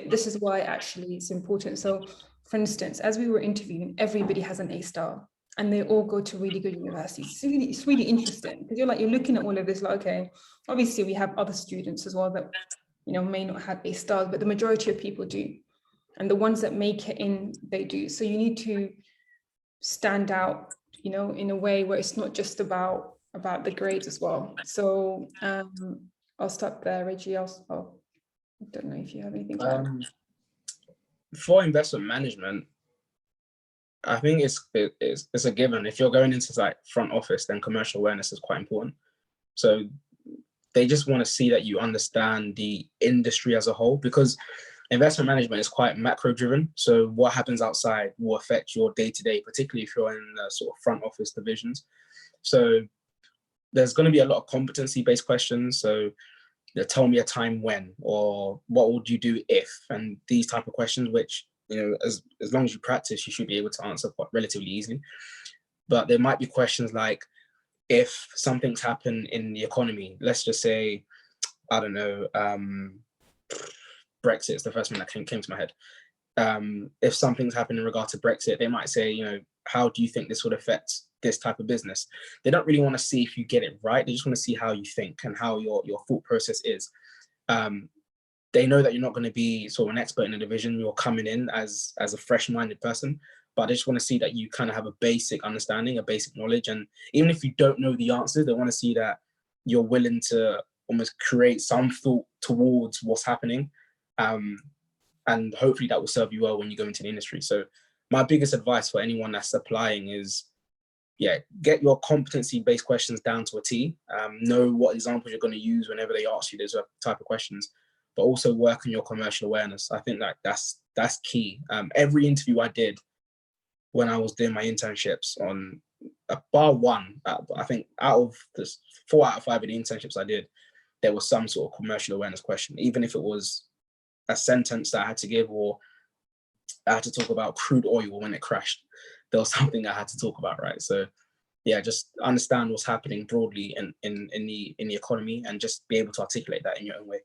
This is why actually it's important. So for instance, as we were interviewing, everybody has an A-star and they all go to really good universities. It's really interesting because you're looking at all of this, like, okay, obviously we have other students as well that, you know, may not have A-stars, but the majority of people do. And the ones that make it in, they do. So you need to stand out, you know, in a way where it's not just about the grades as well. So I'll stop there, Reggie. I don't know if you have anything to add. For investment management, I think it's a given. If you're going into like front office, then commercial awareness is quite important. So they just want to see that you understand the industry as a whole, because investment management is quite macro driven. So what happens outside will affect your day-to-day, particularly if you're in the sort of front office divisions. So there's going to be a lot of competency-based questions. So tell me a time when, or what would you do if, and these type of questions, which, you know, as long as you practice, you should be able to answer quite relatively easily. But there might be questions like, if something's happened in the economy, let's just say, I don't know, Brexit is the first thing that came to my head. If something's happened in regard to Brexit, they might say, you know, how do you think this would affect this type of business? They don't really want to see if you get it right. They just want to see how you think and how your thought process is. They know that you're not going to be sort of an expert in a division. You're coming in as a fresh-minded person, but they just want to see that you kind of have a basic understanding, a basic knowledge. And even if you don't know the answers, they want to see that you're willing to almost create some thought towards what's happening. And hopefully that will serve you well when you go into the industry. So my biggest advice for anyone that's applying is, get your competency-based questions down to a T. Know what examples you're going to use whenever they ask you those type of questions, but also work on your commercial awareness. I think that's key. Every interview I did when I was doing my internships, on bar one, I think out of the 4 out of 5 of the internships I did, there was some sort of commercial awareness question, even if it was a sentence that I had to give, or I had to talk about crude oil when it crashed. There was something I had to talk about, right? So yeah, just understand what's happening broadly in the economy, and just be able to articulate that in your own way.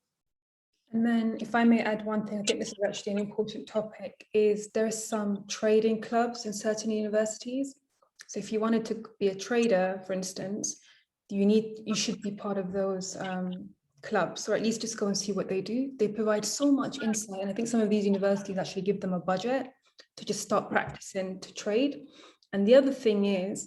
And then if I may add one thing, I think this is actually an important topic, is there are some trading clubs in certain universities. So if you wanted to be a trader, for instance, you should be part of those clubs, or at least just go and see what they do. They provide so much insight, and I think some of these universities actually give them a budget to just start practicing to trade. And the other thing is,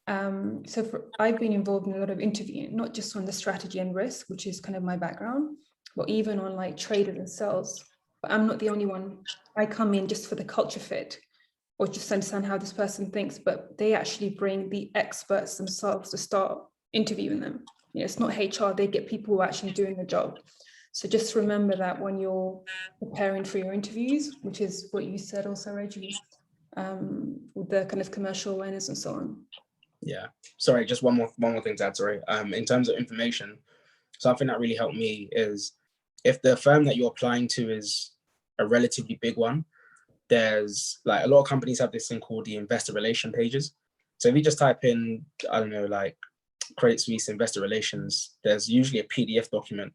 I've been involved in a lot of interviewing, not just on the strategy and risk, which is kind of my background, but even on like traders and sales. But I'm not the only one. I come in just for the culture fit, or just understand how this person thinks, but they actually bring the experts themselves to start interviewing them. You know, it's not HR, they get people who are actually doing the job. So just remember that when you're preparing for your interviews, which is what you said also, Reggie, with the kind of commercial awareness and so on. Yeah, sorry, just one more thing to add, sorry. In terms of information, something that really helped me is, if the firm that you're applying to is a relatively big one, there's like a lot of companies have this thing called the investor relation pages. So if you just type in, I don't know, like Credit Suisse investor relations, there's usually a PDF document,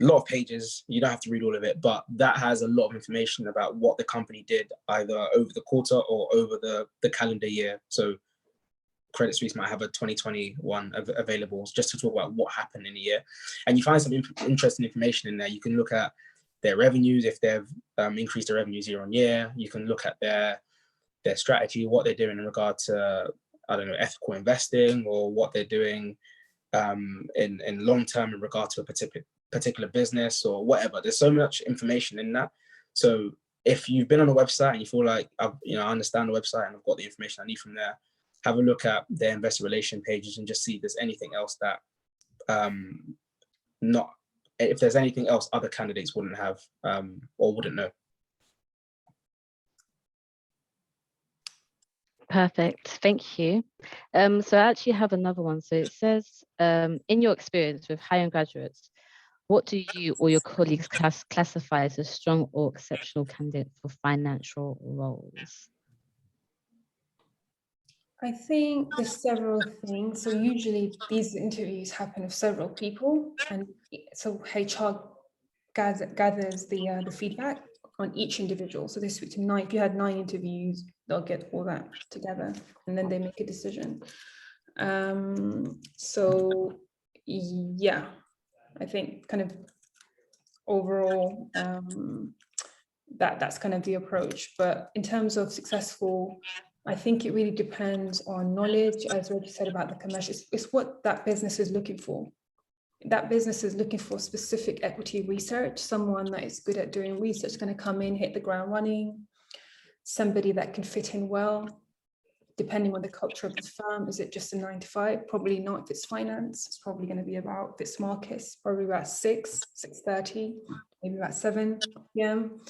a lot of pages. You don't have to read all of it, but that has a lot of information about what the company did either over the quarter or over the calendar year. So Credit Suisse might have a 2021 available just to talk about what happened in a year. And you find some interesting information in there. You can look at their revenues, if they've increased their revenues year on year. You can look at their strategy, what they're doing in regard to, I don't know, ethical investing, or what they're doing in long term in regard to a particular business or whatever. There's so much information in that. So if you've been on a website and you feel like I understand the website and I've got the information I need from there, have a look at their investor relation pages and just see if there's anything else that if there's anything else other candidates wouldn't have or wouldn't know. Perfect, thank you. So I actually have another one. So it says, in your experience with hiring graduates, what do you or your colleagues classify as a strong or exceptional candidate for financial roles? I think there's several things. So usually these interviews happen with several people, and so HR gathers the feedback on each individual. So they speak to 9. If you had 9 interviews, they'll get all that together, and then they make a decision. So yeah, I think kind of overall that's kind of the approach. But in terms of successful, I think it really depends on knowledge, as Reggie said about the commercial. It's what that business is looking for. That business is looking for specific equity research, someone that is good at doing research, going to come in, hit the ground running, somebody that can fit in well, depending on the culture of the firm. Is it just a 9 to 5? Probably not. If it's finance, it's probably going to be about, if it's markets, probably about 6:30, maybe about 7 p.m.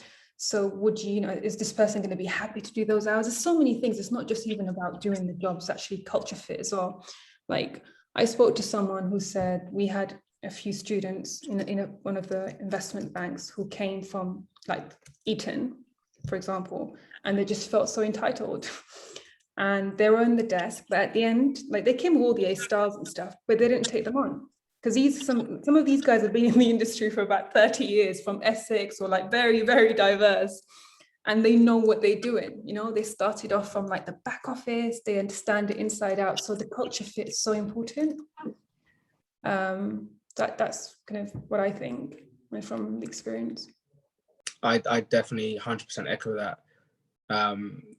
So is this person going to be happy to do those hours? There's so many things. It's not just even about doing the job, it's actually culture fit as well. Like, I spoke to someone who said we had a few students in one of the investment banks who came from like Eton, for example, and they just felt so entitled. And they were on the desk, but at the end, like, they came with all the A stars and stuff, but they didn't take them on. Because some of these guys have been in the industry for about 30 years, from Essex, or like very, very diverse. And they know what they're doing. They started off from like the back office, they understand it inside out. So the culture fit is so important. That's kind of what I think from the experience. I definitely 100% echo that.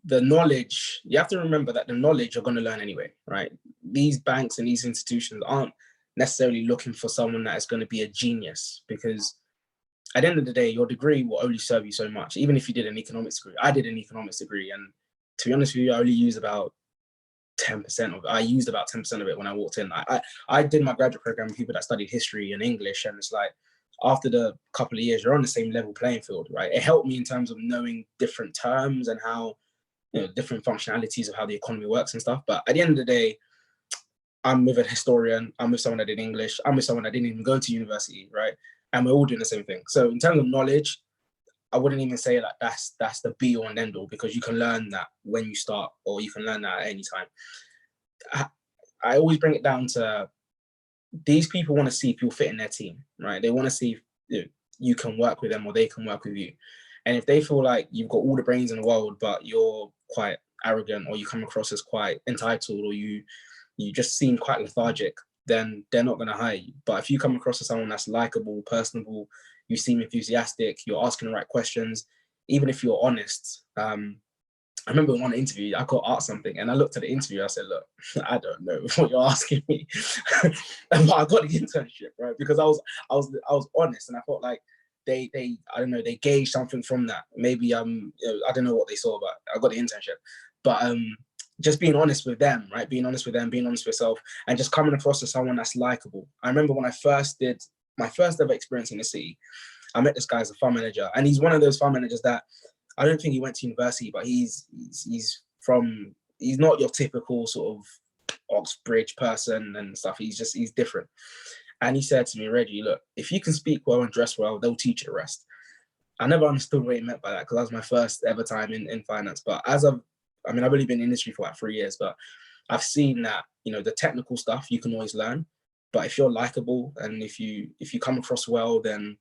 The knowledge, you have to remember that the knowledge you're going to learn anyway, right? These banks and these institutions aren't necessarily looking for someone that is going to be a genius, because at the end of the day, your degree will only serve you so much. Even if you did an economics degree, I did an economics degree, and to be honest with you, I only used about 10% of it. I used about 10% of it when I walked in. I did my graduate program with people that studied history and English, and it's like, after the couple of years, you're on the same level playing field, right? It helped me in terms of knowing different terms and how, different functionalities of how the economy works and stuff. But at the end of the day, I'm with a historian, I'm with someone that did English, I'm with someone that didn't even go to university, right? And we're all doing the same thing. So in terms of knowledge, I wouldn't even say like that's the be all and end all, because you can learn that when you start, or you can learn that at any time. I always bring it down to, these people want to see if you'll fit in their team, right? They want to see if you can work with them or they can work with you. And if they feel like you've got all the brains in the world, but you're quite arrogant, or you come across as quite entitled, or you just seem quite lethargic, then they're not going to hire you. But if you come across as someone that's likable, personable, you seem enthusiastic, you're asking the right questions, even if you're honest. I remember in one interview, I got asked something, and I looked at the interview, I said, look, I don't know what you're asking me. But I got the internship, right? Because I was honest, and I felt like they I don't know, they gauged something from that. Maybe I don't know what they saw, but I got the internship. But just being honest with them, right? Being honest with them, being honest with yourself, and just coming across as someone that's likable. I remember when I first did my first ever experience in the city, I met this guy as a fund manager, and he's one of those fund managers that, I don't think he went to university, but he's not your typical sort of Oxbridge person and stuff. He's different. And he said to me, Reggie, look, if you can speak well and dress well, they'll teach you the rest. I never understood what he meant by that, because that was my first ever time in finance. But I've only been in the industry for like 3 years, but I've seen that, the technical stuff you can always learn, but if you're likable and if you come across well, then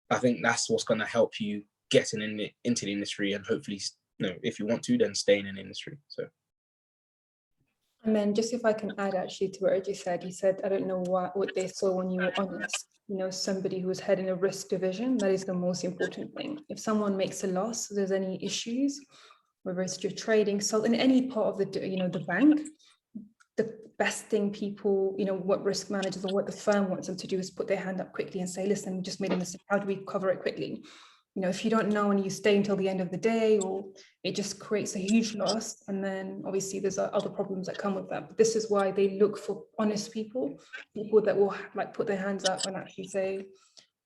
I think that's what's going to help you getting into the industry, and hopefully, if you want to, then staying in the industry. So. And then just if I can add actually to what Reggie said, he said, I don't know what they saw when you were honest. Somebody who was heading a risk division, that is the most important thing. If someone makes a loss, there's any issues, whether it's your trading, so in any part of the bank, the best thing people, what risk managers or what the firm wants them to do is put their hand up quickly and say, listen, we just made a mistake. How do we cover it quickly? If you don't know and you stay until the end of the day, or it just creates a huge loss. And then obviously there's other problems that come with that. But this is why they look for honest people that will like put their hands up and actually say,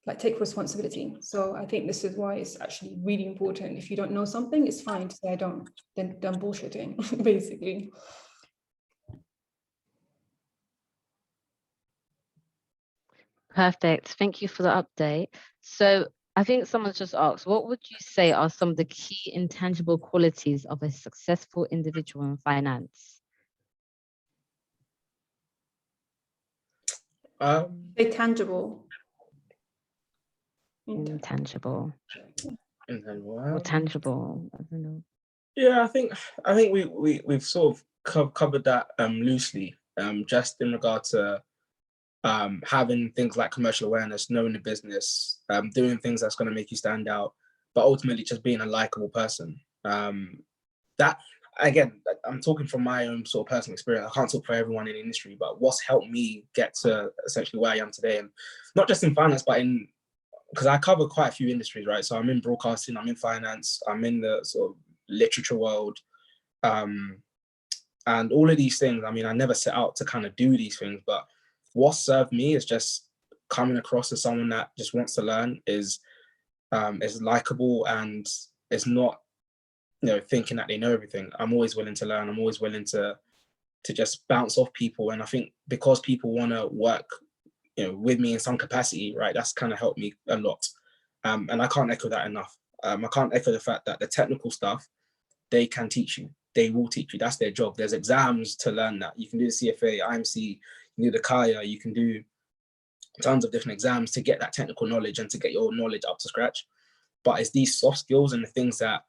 like, take responsibility. So I think this is why it's actually really important. If you don't know something, it's fine to say I don't, then done bullshitting, basically. Perfect. Thank you for the update. So I think someone just asked, what would you say are some of the key intangible qualities of a successful individual in finance? Tangible. Intangible. Intangible. Or tangible. I don't know. Yeah, I think we've sort of covered that loosely, just in regard to having things like commercial awareness, knowing the business, doing things that's going to make you stand out, but ultimately just being a likable person. That, again, I'm talking from my own sort of personal experience. I can't talk for everyone in the industry, but what's helped me get to essentially where I am today, and not just in finance, but because I cover quite a few industries, right? So I'm in broadcasting, I'm in finance, I'm in the sort of literature world, and all of these things. I mean, I never set out to kind of do these things, but what served me is just coming across as someone that just wants to learn, is likable, and is not, thinking that they know everything. I'm always willing to learn. I'm always willing to just bounce off people. And I think because people want to work, with me in some capacity, right, that's kind of helped me a lot. And I can't echo that enough. I can't echo the fact that the technical stuff, they can teach you. They will teach you. That's their job. There's exams to learn that. You can do the CFA, IMC, you can do the Kaya, you can do tons of different exams to get that technical knowledge and to get your knowledge up to scratch. But it's these soft skills and the things that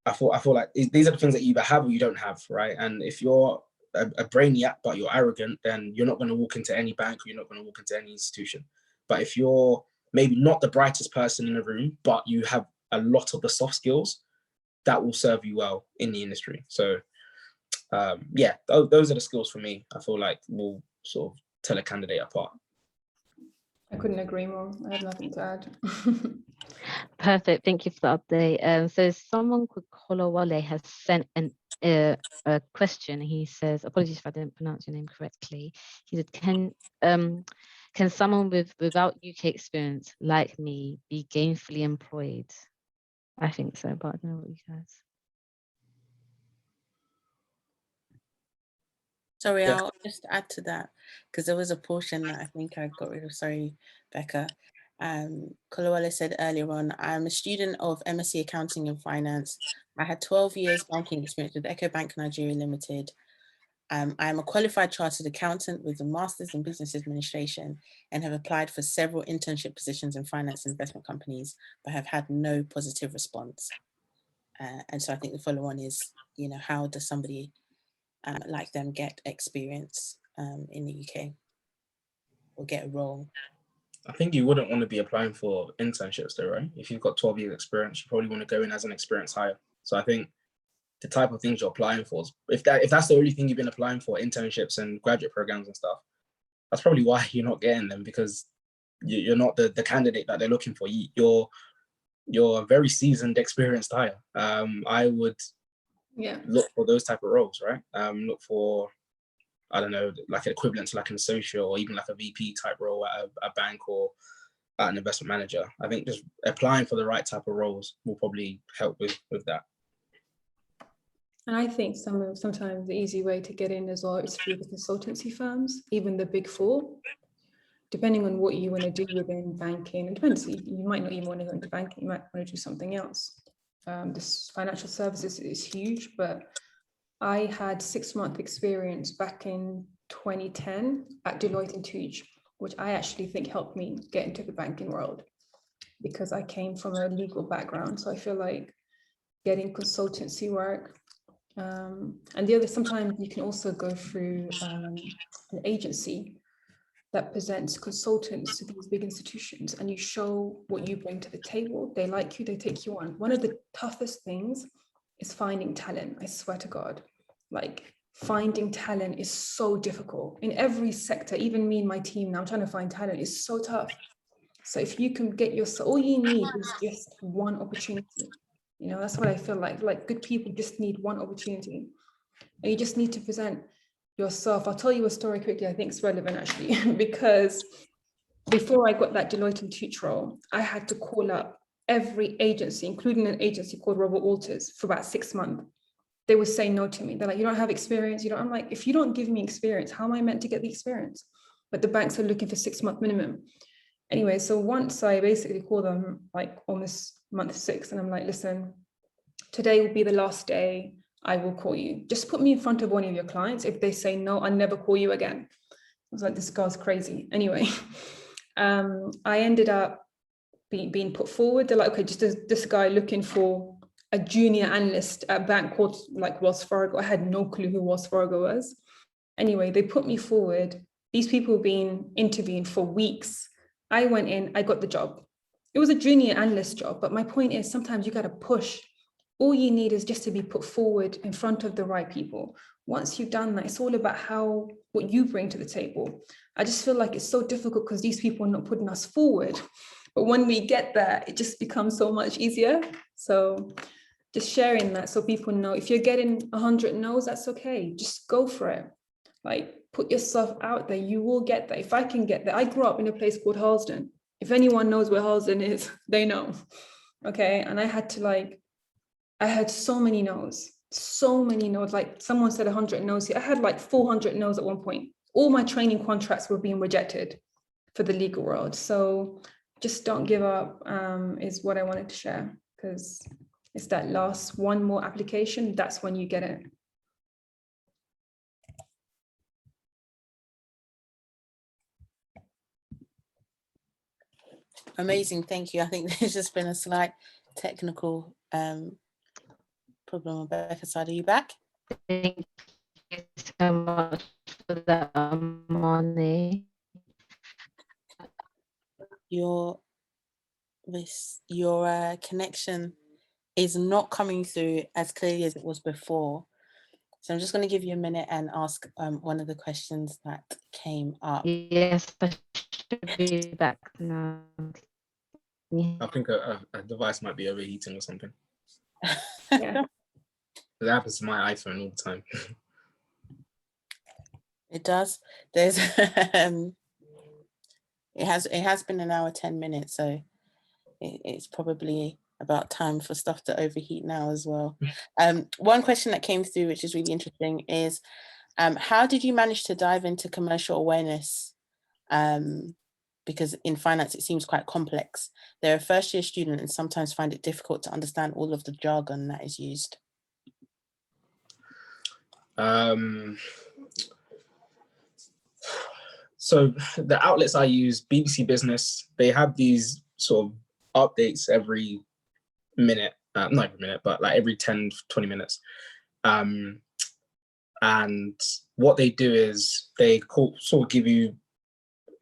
I feel like these are the things that you either have or you don't have, right? And if you're a brainiac but you're arrogant, then you're not going to walk into any bank, or you're not going to walk into any institution. But if you're maybe not the brightest person in the room, but you have a lot of the soft skills, that will serve you well in the industry. So yeah, those are the skills for me, I feel like will sort of tell a candidate apart. I couldn't agree more. I have nothing to add. Perfect. Thank you for the update. So someone called Kolowale has sent a question. He says, apologies if I didn't pronounce your name correctly. He said, can someone without UK experience like me be gainfully employed? I think so, but I don't know what you guys. Sorry, I'll just add to that, because there was a portion that I think I got rid of. Sorry, Becca. Kolowale said earlier on, I'm a student of MSc Accounting and Finance. I had 12 years banking experience with EcoBank Nigeria Limited. I am a qualified chartered accountant with a master's in business administration and have applied for several internship positions in finance and investment companies, but have had no positive response. And so I think the follow on is, how does somebody like them get experience in the UK or get a role? I think you wouldn't want to be applying for internships though, right? If you've got 12 years experience, you probably want to go in as an experienced hire. So I think the type of things you're applying for, if that's the only thing you've been applying for, internships and graduate programs and stuff, that's probably why you're not getting them, because you're not the candidate that they're looking for. You're a very seasoned, experienced hire. I would look for those type of roles, right? Look for, I don't know, like an equivalent to like an associate or even like a VP type role at a bank or at an investment manager. I think just applying for the right type of roles will probably help with that. And I think sometimes the easy way to get in as well is through the consultancy firms, even the big four. depending on what you want to do within banking, it depends, you might not even want to go into banking, you might want to do something else. This financial services is huge, but I had 6-month experience back in 2010 at Deloitte & Touche, which I actually think helped me get into the banking world because I came from a legal background. So I feel like getting consultancy work, and the other, sometimes you can also go through an agency that presents consultants to these big institutions, and you show what you bring to the table. They like you, they take you on. One of the toughest things is finding talent. I swear to God, like finding talent is so difficult in every sector. Even me and my team now, I'm trying to find talent. It's so tough. So if you can get yourself, all you need is just one opportunity. You know, that's what I feel like. Like good people just need one opportunity, and you just need to present yourself. I'll tell you a story quickly. I think it's relevant actually, because before I got that Deloitte & Touche role, I had to call up every agency, including an agency called Robert Walters, for about 6 months. They would say no to me. They're like, you don't have experience. You don't. I'm like, if you don't give me experience, how am I meant to get the experience? But the banks are looking for 6-month minimum. Anyway, so once I basically called them like almost month 6, and I'm like, listen, today will be the last day. I will call you. Just put me in front of one of your clients. If they say no, I'll never call you again. I was like, this girl's crazy. Anyway, I ended up being put forward. They're like, okay, just this guy looking for a junior analyst at a bank called like Wells Fargo. I had no clue who Wells Fargo was. Anyway, they put me forward. These people have been interviewing for weeks. I went in, I got the job. It was a junior analyst job, but my point is sometimes you got to push. All you need is just to be put forward in front of the right people. Once you've done that, it's all about what you bring to the table. I just feel like it's so difficult because these people are not putting us forward. But when we get there, it just becomes so much easier. So just sharing that so people know, if you're getting 100 no's, that's okay. Just go for it. Like put yourself out there, you will get there. If I can get there, I grew up in a place called Harlesden. If anyone knows where Harlesden is, they know. Okay, and I had so many no's, like someone said 100 no's here. I had like 400 no's at one point. All my training contracts were being rejected for the legal world. So just don't give up is what I wanted to share, because it's that last one more application, that's when you get it. Amazing, thank you. I think there's just been a slight technical problem on Becca's side. Are you back? Thank you so much for that, Amani. Your connection is not coming through as clearly as it was before. So I'm just going to give you a minute and ask one of the questions that came up. Yes, I should be back now. I think a device might be overheating or something. Yeah. That happens to my iPhone all the time. It does. There's it has been an hour 10 minutes, so it's probably about time for stuff to overheat now as well. One question that came through, which is really interesting, is how did you manage to dive into commercial awareness? Because in finance, it seems quite complex. They're a first-year student and sometimes find it difficult to understand all of the jargon that is used. So the outlets I use, BBC Business, they have these sort of updates every minute, not every minute, but like every 10, 20 minutes. And what they do is they sort of give you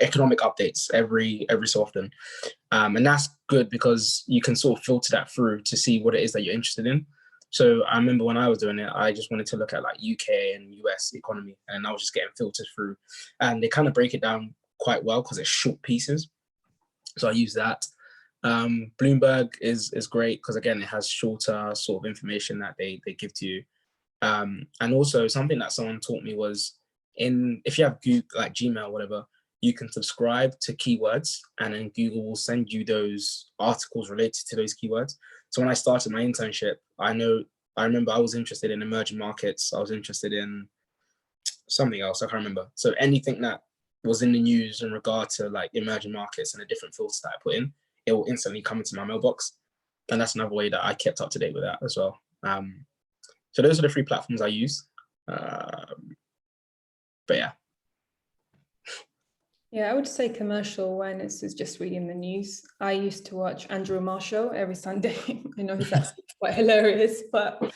economic updates every so often. And that's good because you can sort of filter that through to see what it is that you're interested in. So I remember when I was doing it, I just wanted to look at like UK and US economy, and I was just getting filtered through, and they kind of break it down quite well because it's short pieces. So I use that. Bloomberg is great because again, it has shorter sort of information that they give to you. And also something that someone taught me was if you have Google, like Gmail, whatever, you can subscribe to keywords and then Google will send you those articles related to those keywords. So when I started my internship, I remember I was interested in emerging markets. I was interested in something else, I can't remember. So anything that was in the news in regard to like emerging markets and the different filters that I put in, it will instantly come into my mailbox. And that's another way that I kept up to date with that as well. So those are the 3 platforms I use. But yeah. Yeah, I would say commercial awareness is just reading the news. I used to watch Andrew Marshall every Sunday. I know he's actually quite hilarious, but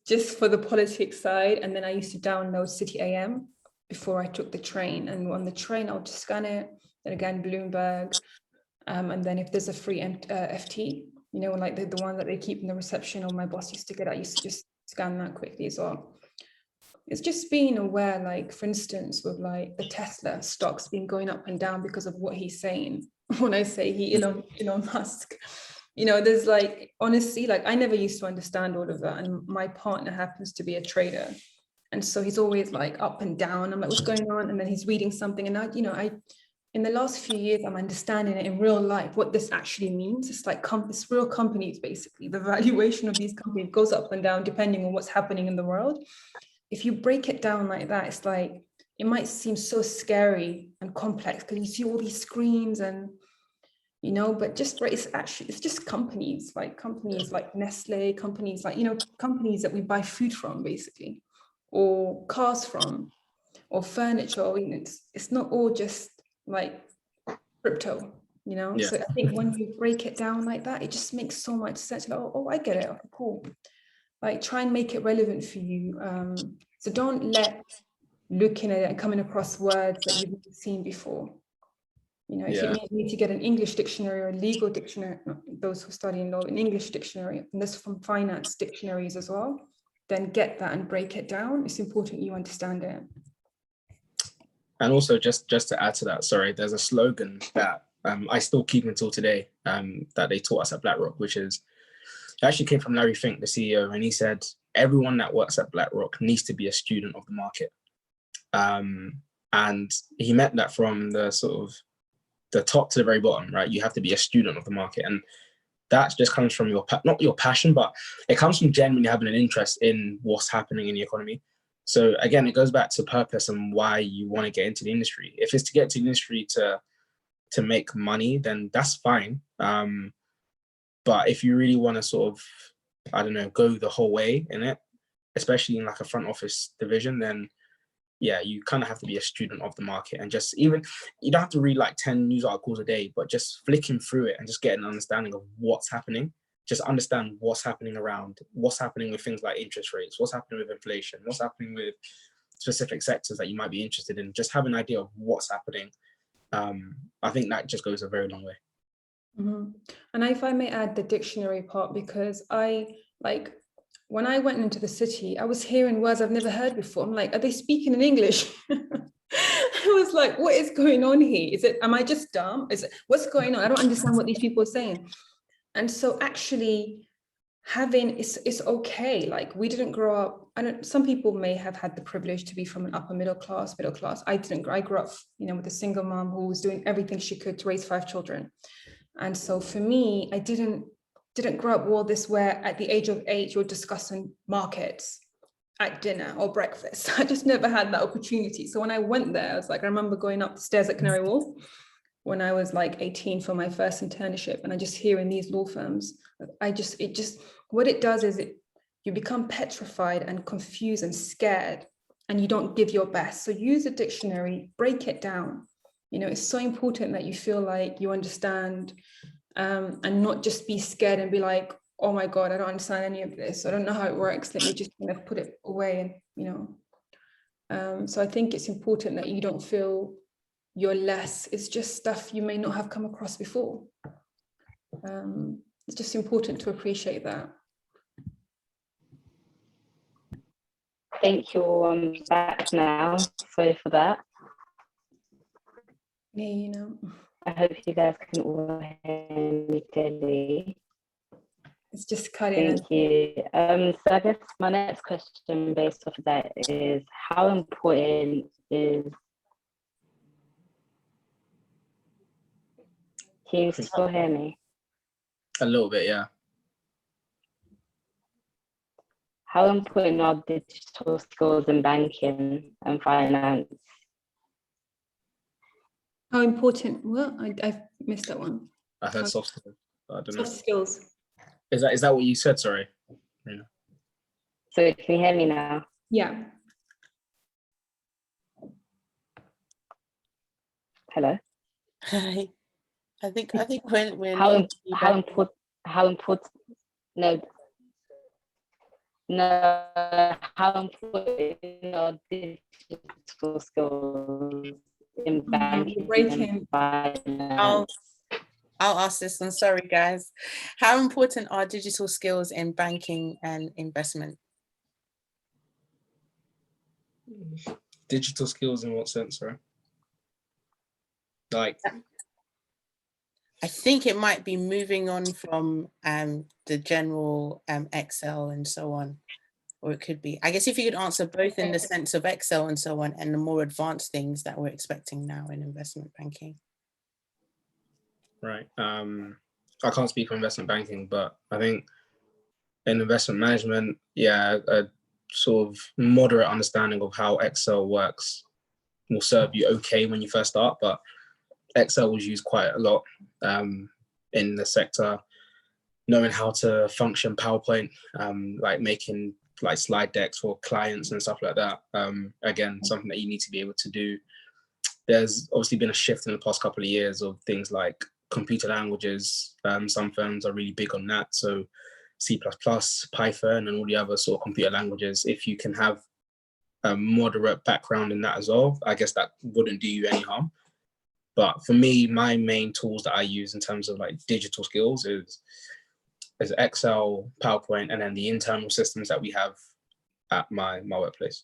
just for the politics side. And then I used to download City AM before I took the train. And on the train, I would just scan it. Then again, Bloomberg. And then if there's a free FT, you know, like the one that they keep in the reception, or my boss used to get, I used to just scan that quickly as well. It's just being aware, like, for instance, with like the Tesla stocks been going up and down because of what he's saying. When I say Elon Musk, you know, there's like, honestly, like I never used to understand all of that. And my partner happens to be a trader. And so he's always like up and down. I'm like, what's going on? And then he's reading something. And I in the last few years, I'm understanding it in real life, what this actually means. It's like it's real companies, basically. The valuation of these companies goes up and down depending on what's happening in the world. If you break it down like that, it's like, it might seem so scary and complex because you see all these screens and, you know, but just right, it's just companies like Nestle, companies like, you know, companies that we buy food from, basically, or cars from, or furniture. You know, it's not all just like crypto, you know. Yeah. So I think when you break it down like that, it just makes so much sense. Like, oh, I get it. Okay, cool. Like, try and make it relevant for you. So don't let looking at it and coming across words that you've never seen before. You know, if it means you need to get an English dictionary or a legal dictionary, those who study in law, an English dictionary, and this from finance dictionaries as well, then get that and break it down. It's important you understand it. And also, just to add to that, sorry, there's a slogan that I still keep until today, that they taught us at BlackRock, which is, it actually came from Larry Fink, the CEO, and he said, everyone that works at BlackRock needs to be a student of the market. And he meant that from the sort of the top to the very bottom, right? You have to be a student of the market. And that just comes from not your passion, but it comes from genuinely having an interest in what's happening in the economy. So again, it goes back to purpose and why you want to get into the industry. If it's to get to the industry to make money, then that's fine. But if you really want to sort of, I don't know, go the whole way in it, especially in like a front office division, then yeah, you kind of have to be a student of the market. And just even, you don't have to read like 10 news articles a day, but just flicking through it and just getting an understanding of what's happening. Just understand what's happening around, what's happening with things like interest rates, what's happening with inflation, what's happening with specific sectors that you might be interested in. Just have an idea of what's happening. I think that just goes a very long way. Mm-hmm. And if I may add the dictionary part, because when I went into the city, I was hearing words I've never heard before. I'm like, are they speaking in English? I was like, what is going on here? Am I just dumb? What's going on? I don't understand what these people are saying. And so actually it's okay. Like, we didn't grow up, some people may have had the privilege to be from an upper middle class. I didn't. I grew up, you know, with a single mom who was doing everything she could to raise 5 children. And so for me, I didn't grow up with all this where at the age of 8, you're discussing markets at dinner or breakfast. I just never had that opportunity. So when I went there, I was like, I remember going up the stairs at Canary Wharf when I was like 18 for my first internship, and I just hear in these law firms, what it does is you become petrified and confused and scared, and you don't give your best. So use a dictionary, break it down. You know, it's so important that you feel like you understand, and not just be scared and be like, oh my God, I don't understand any of this. I don't know how it works. Let me just kind of put it away, and, you know. So I think it's important that you don't feel you're less. It's just stuff you may not have come across before. It's just important to appreciate that. Thank you. I'm back now. Sorry for that. Yeah, you know. I hope you guys can all hear me clearly. It's just cutting. Thank you. So I guess my next question based off of that is, how important is... Can you still hear me? A little bit, yeah. How important are digital skills in banking and finance? How important? Well, I've missed that one. I heard soft skills. I don't know. Soft skills. Is that what you said? Sorry. Yeah. So can you hear me now? Yeah. Hello? I think we're How losing you back. important, how important are digital skills in banking You're breaking. and finance? I'll ask this one. Sorry, guys. How important are digital skills in banking and investment? Digital skills in what sense, sorry? Like, I think it might be moving on from the general Excel and so on, or it could be, I guess if you could answer both in the sense of Excel and so on, and the more advanced things that we're expecting now in investment banking. right. I can't speak for investment banking, but I think in investment management, yeah, a sort of moderate understanding of how Excel works will serve you okay when you first start, but Excel was used quite a lot in the sector. Knowing how to function PowerPoint, like making like slide decks for clients and stuff like that. Again, something that you need to be able to do. There's obviously been a shift in the past couple of years of things like computer languages. Some firms are really big on that. So C++, Python, and all the other sort of computer languages. If you can have a moderate background in that as well, I guess that wouldn't do you any harm. But for me, my main tools that I use in terms of like digital skills is Excel, PowerPoint, and then the internal systems that we have at my workplace.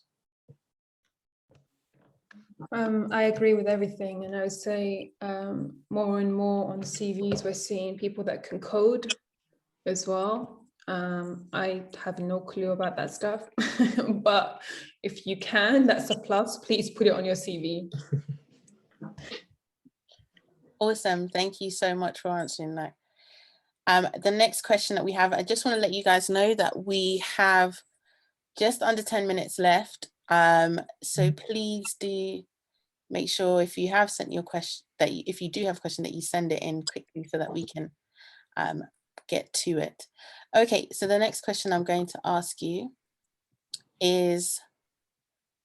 I agree with everything, and I would say more and more on CVs we're seeing people that can code as well. I have no clue about that stuff, but if you can, that's a plus. Please put it on your CV. Awesome. Thank you so much for answering that. The next question that we have, I just want to let you guys know that we have just under 10 minutes left. So please do make sure if you have sent your question, that if you do have a question, that you send it in quickly so that we can get to it. Okay, so the next question I'm going to ask you is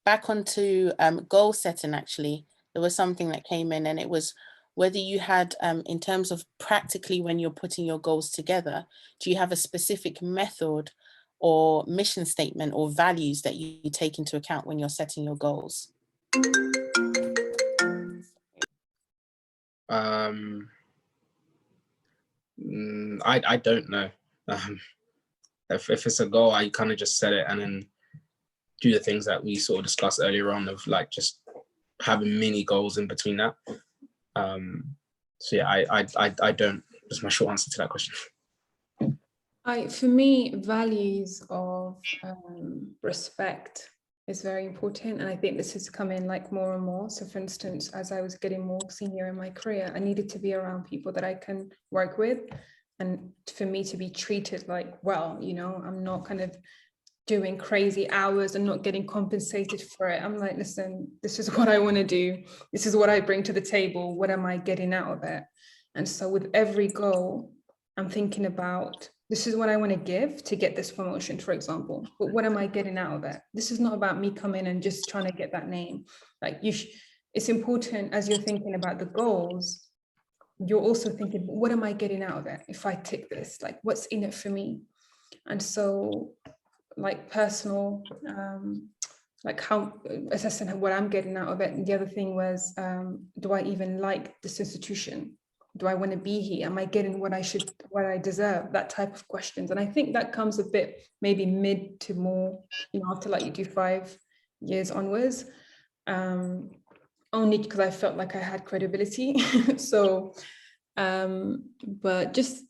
back onto goal setting. Actually, there was something that came in, and it was whether you had, in terms of practically when you're putting your goals together, do you have a specific method or mission statement or values that you take into account when you're setting your goals? I don't know. If it's a goal, I kind of just set it and then do the things that we sort of discussed earlier on of like just having mini goals in between that. So yeah, I don't. That's my short answer to that question. For me, values of respect is very important, and I think this has come in like more and more. So for instance, as I was getting more senior in my career, I needed to be around people that I can work with, and for me to be treated like, well, you know, I'm not kind of doing crazy hours and not getting compensated for it. I'm like, listen, this is what I want to do. This is what I bring to the table. What am I getting out of it? And so with every goal, I'm thinking about, this is what I want to give to get this promotion, for example, but what am I getting out of it? This is not about me coming and just trying to get that name. Like it's important as you're thinking about the goals, you're also thinking, what am I getting out of it? If I tick this, like what's in it for me? And so like personal, like how assessing what I'm getting out of it. And the other thing was, do I even like this institution? Do I want to be here? Am I getting what I deserve? That type of questions. And I think that comes a bit maybe mid to more, you know, after like you do 5 years onwards, only because I felt like I had credibility. So, but just,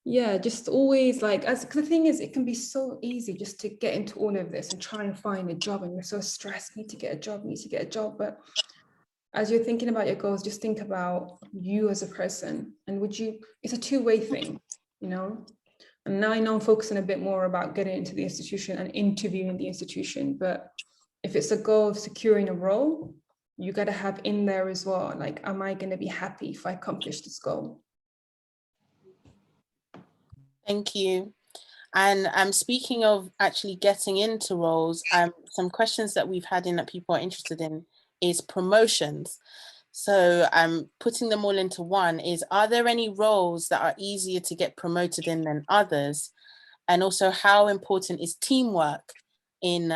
yeah, just always like, because the thing is, it can be so easy just to get into all of this and try and find a job, and you're so stressed, need to get a job. But as you're thinking about your goals, just think about you as a person, and it's a two-way thing, you know? And now I know I'm focusing a bit more about getting into the institution and interviewing the institution, but if it's a goal of securing a role, you got to have in there as well, like, am I going to be happy if I accomplish this goal? Thank you. And speaking of actually getting into roles, some questions that we've had in that people are interested in is promotions. So putting them all into one is, are there any roles that are easier to get promoted in than others? And also, how important is teamwork in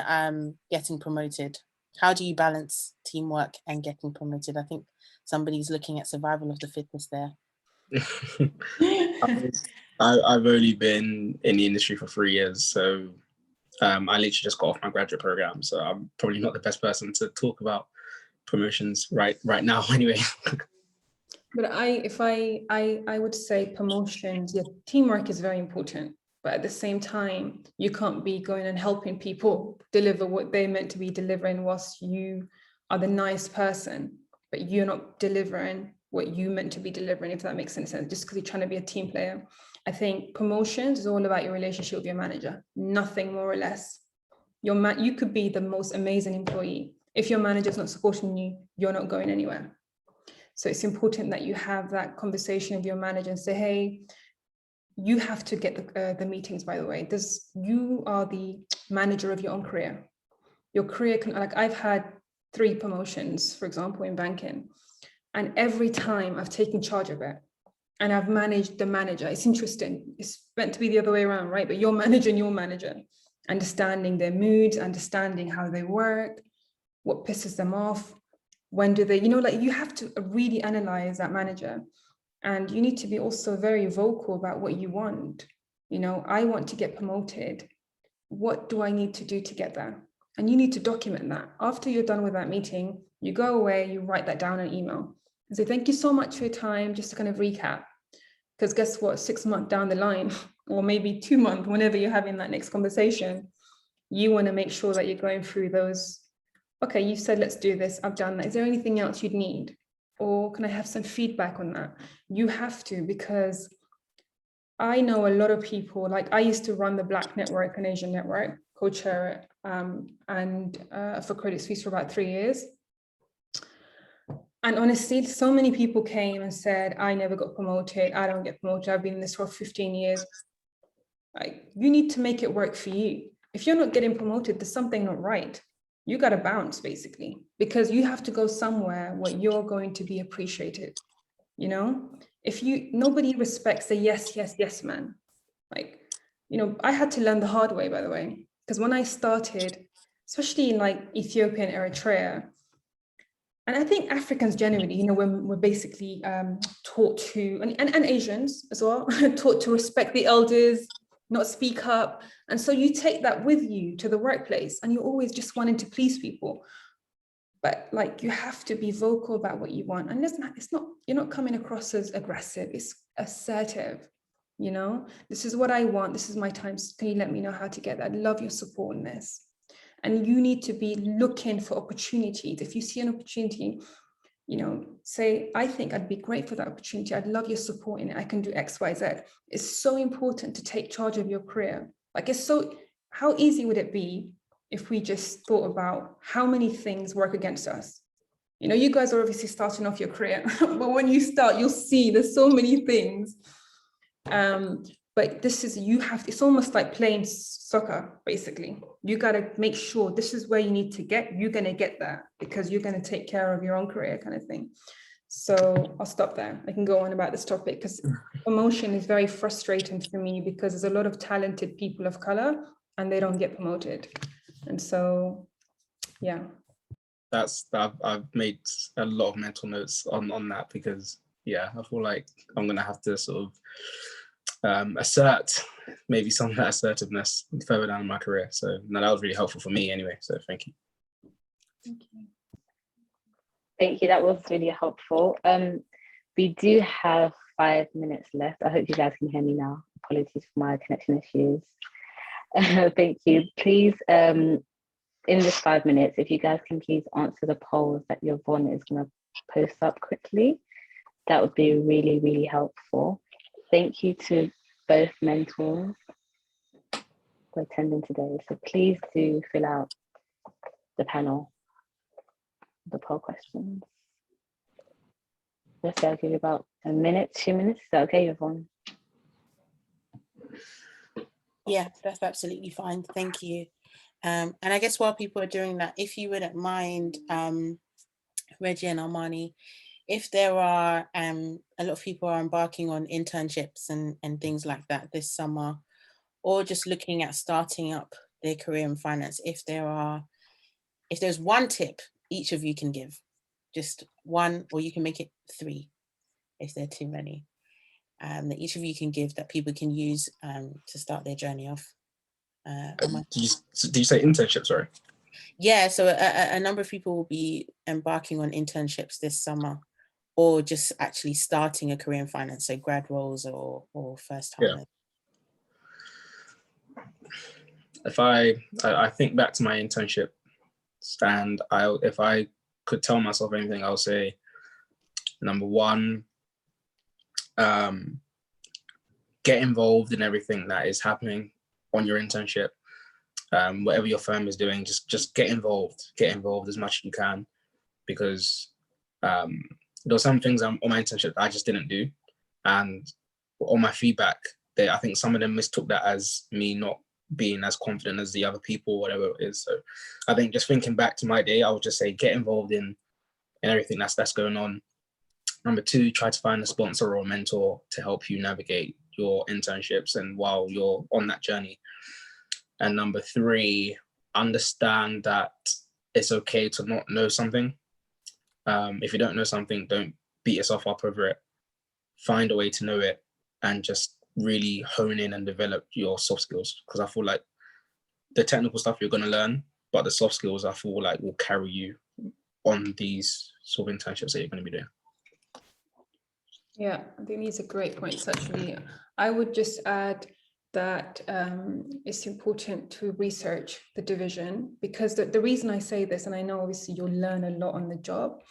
getting promoted? How do you balance teamwork and getting promoted? I think somebody's looking at survival of the fittest there. I've only been in the industry for 3 years, so I literally just got off my graduate program, so I'm probably not the best person to talk about promotions right now anyway. But I would say promotions, yeah, teamwork is very important, but at the same time, you can't be going and helping people deliver what they're meant to be delivering whilst you are the nice person, but you're not delivering what you meant to be delivering, if that makes any sense, just because you're trying to be a team player. I think promotions is all about your relationship with your manager, nothing more or less. You could be the most amazing employee. If your manager's not supporting you, you're not going anywhere. So it's important that you have that conversation with your manager and say, hey, you have to get the meetings, by the way. You are the manager of your own career. Your career can, like, I've had 3 promotions, for example, in banking. And every time I've taken charge of it and I've managed the manager. It's interesting. It's meant to be the other way around, right? But you're managing your manager, understanding their moods, understanding how they work, what pisses them off. When do they, like, you have to really analyze that manager, and you need to be also very vocal about what you want. I want to get promoted. What do I need to do to get there? And you need to document that. After you're done with that meeting, you go away, you write that down in an email and say, thank you so much for your time, just to kind of recap. Because guess what, 6 months down the line, or maybe 2 months, whenever you're having that next conversation, you want to make sure that you're going through those. Okay, you said, let's do this. I've done that. Is there anything else you'd need? Or can I have some feedback on that? You have to, because I know a lot of people, like I used to run the Black network and Asian network, co-chair it, and for Credit Suisse for about 3 years. And honestly, so many people came and said, I never got promoted. I don't get promoted. I've been in this for 15 years. Like, you need to make it work for you. If you're not getting promoted, there's something not right. You got to bounce, basically, because you have to go somewhere where you're going to be appreciated. If nobody respects the yes man. Like, I had to learn the hard way, by the way, because when I started, especially in like Ethiopia and Eritrea, and I think Africans generally, we're basically taught to, and Asians as well, taught to respect the elders, not speak up. And so you take that with you to the workplace and you're always just wanting to please people. But like, you have to be vocal about what you want. And you're not coming across as aggressive, it's assertive. This is what I want. This is my time. Can you let me know how to get that? I'd love your support in this. And you need to be looking for opportunities. If you see an opportunity, say, I think I'd be great for that opportunity. I'd love your support in it. I can do X, Y, Z. It's so important to take charge of your career. Like, how easy would it be if we just thought about how many things work against us? You guys are obviously starting off your career, but when you start, you'll see there's so many things. But it's almost like playing soccer, basically. You got to make sure this is where you need to get, you're going to get that because you're going to take care of your own career, kind of thing. So I'll stop there. I can go on about this topic because promotion is very frustrating for me because there's a lot of talented people of color and they don't get promoted. And so, yeah. I've made a lot of mental notes on that because, yeah, I feel like I'm going to have to sort of assert maybe some of that assertiveness further down in my career. So no, that was really helpful for me anyway. So thank you. Thank you. That was really helpful. We do have 5 minutes left. I hope you guys can hear me now. Apologies for my connection issues. Thank you. Please, in this 5 minutes, if you guys can please answer the polls that Yvonne is going to post up quickly, that would be really, really helpful. Thank you to both mentors for attending today. So please do fill out the panel. the poll questions. Let's say I'll give you about a minute, 2 minutes. Is that okay, Yvonne? Yeah, that's absolutely fine. Thank you. And I guess while people are doing that, if you wouldn't mind, Reggie and Armani, if there are a lot of people are embarking on internships and things like that this summer, or just looking at starting up their career in finance, if there's one tip each of you can give, just one, or you can make it 3 if there are too many, that each of you can give that people can use to start their journey off. Did you say internship? Sorry. Yeah, so a number of people will be embarking on internships this summer, or just actually starting a career in finance, so grad roles or first timers. Yeah. If I think back to my internship, and if I could tell myself anything, I'll say, number 1, get involved in everything that is happening on your internship. Whatever your firm is doing, just get involved as much as you can, because there were some things on my internship that I just didn't do, and on my feedback, I think some of them mistook that as me not being as confident as the other people, whatever it is. So I think just thinking back to my day, I would just say get involved in everything that's going on. Number 2, try to find a sponsor or a mentor to help you navigate your internships and while you're on that journey. And number 3, understand that it's okay to not know something. If you don't know something, don't beat yourself up over it. Find a way to know it and just really hone in and develop your soft skills. Because I feel like the technical stuff you're going to learn, but the soft skills I feel like will carry you on these sort of internships that you're going to be doing. Yeah, I think these are great points, actually. I would just add that it's important to research the division, because the reason I say this, and I know obviously you'll learn a lot on the job,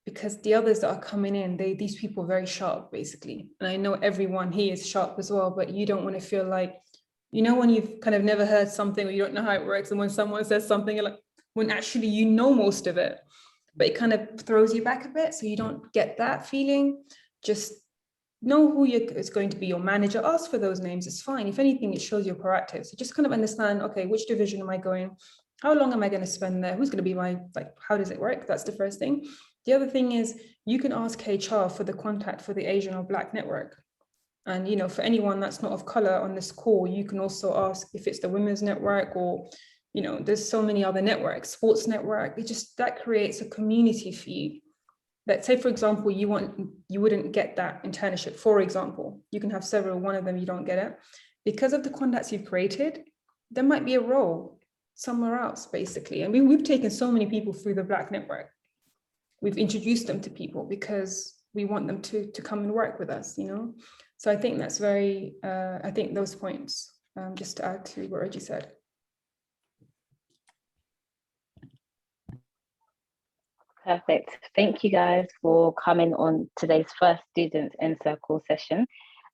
because the others that are coming in, these people are very sharp, basically. And I know everyone here is sharp as well, but you don't want to feel like, when you've kind of never heard something or you don't know how it works, and when someone says something, you're like, when actually you know most of it, but it kind of throws you back a bit, so you don't get that feeling. Just know who is going to be your manager. Ask for those names. It's fine. If anything, it shows you're proactive. So just kind of understand, okay, which division am I going? How long am I going to spend there? Who's going to be how does it work? That's the first thing. The other thing is you can ask HR for the contact for the Asian or Black network. And, for anyone that's not of color on this call, you can also ask if it's the women's network or, there's so many other networks, sports network. That creates a community for you. Let's say, for example, you wouldn't get that internship, for example. You can have several, one of them you don't get it. Because of the contacts you've created, there might be a role somewhere else, basically. And we've taken so many people through the Black network. We've introduced them to people because we want them to come and work with us, So I think that's I think those points, just to add to what Reggie said. Perfect. Thank you guys for coming on today's first Students in Circle session.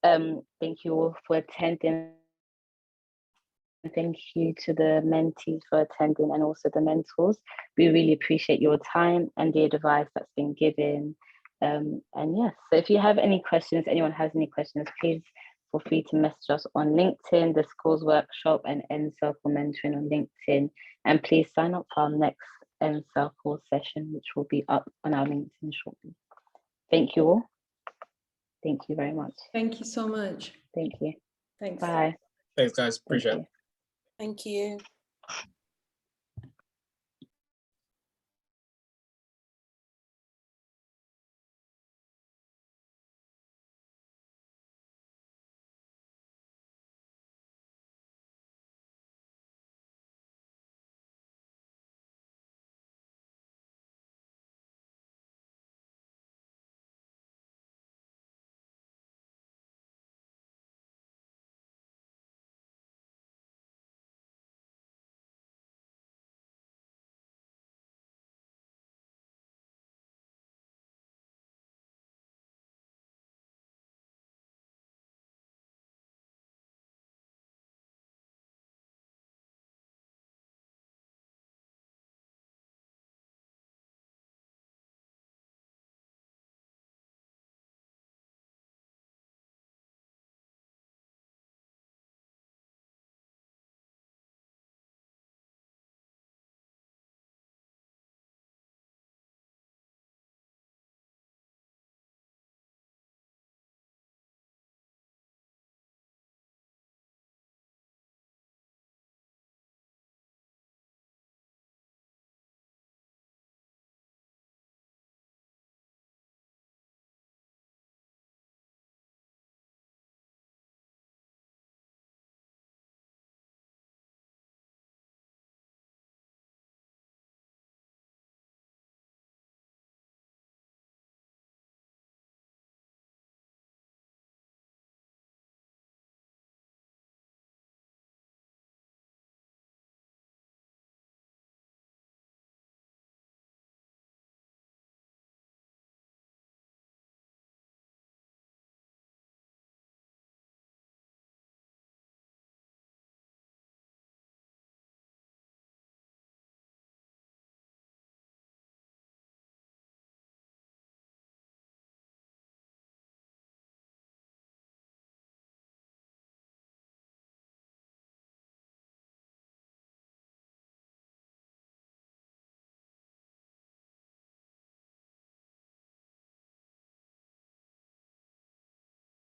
Thank you all for attending. Thank you to the mentees for attending and also the mentors. We really appreciate your time and the advice that's been given. And yes, so if you have any questions, anyone has any questions, please feel free to message us on LinkedIn, the Schools Workshop and N Circle Mentoring on LinkedIn. And please sign up for our next N Circle session, which will be up on our LinkedIn shortly. Thank you all. Thank you very much. Thank you so much. Thank you. Thanks. Bye. Thanks, guys. Appreciate it. Thank you.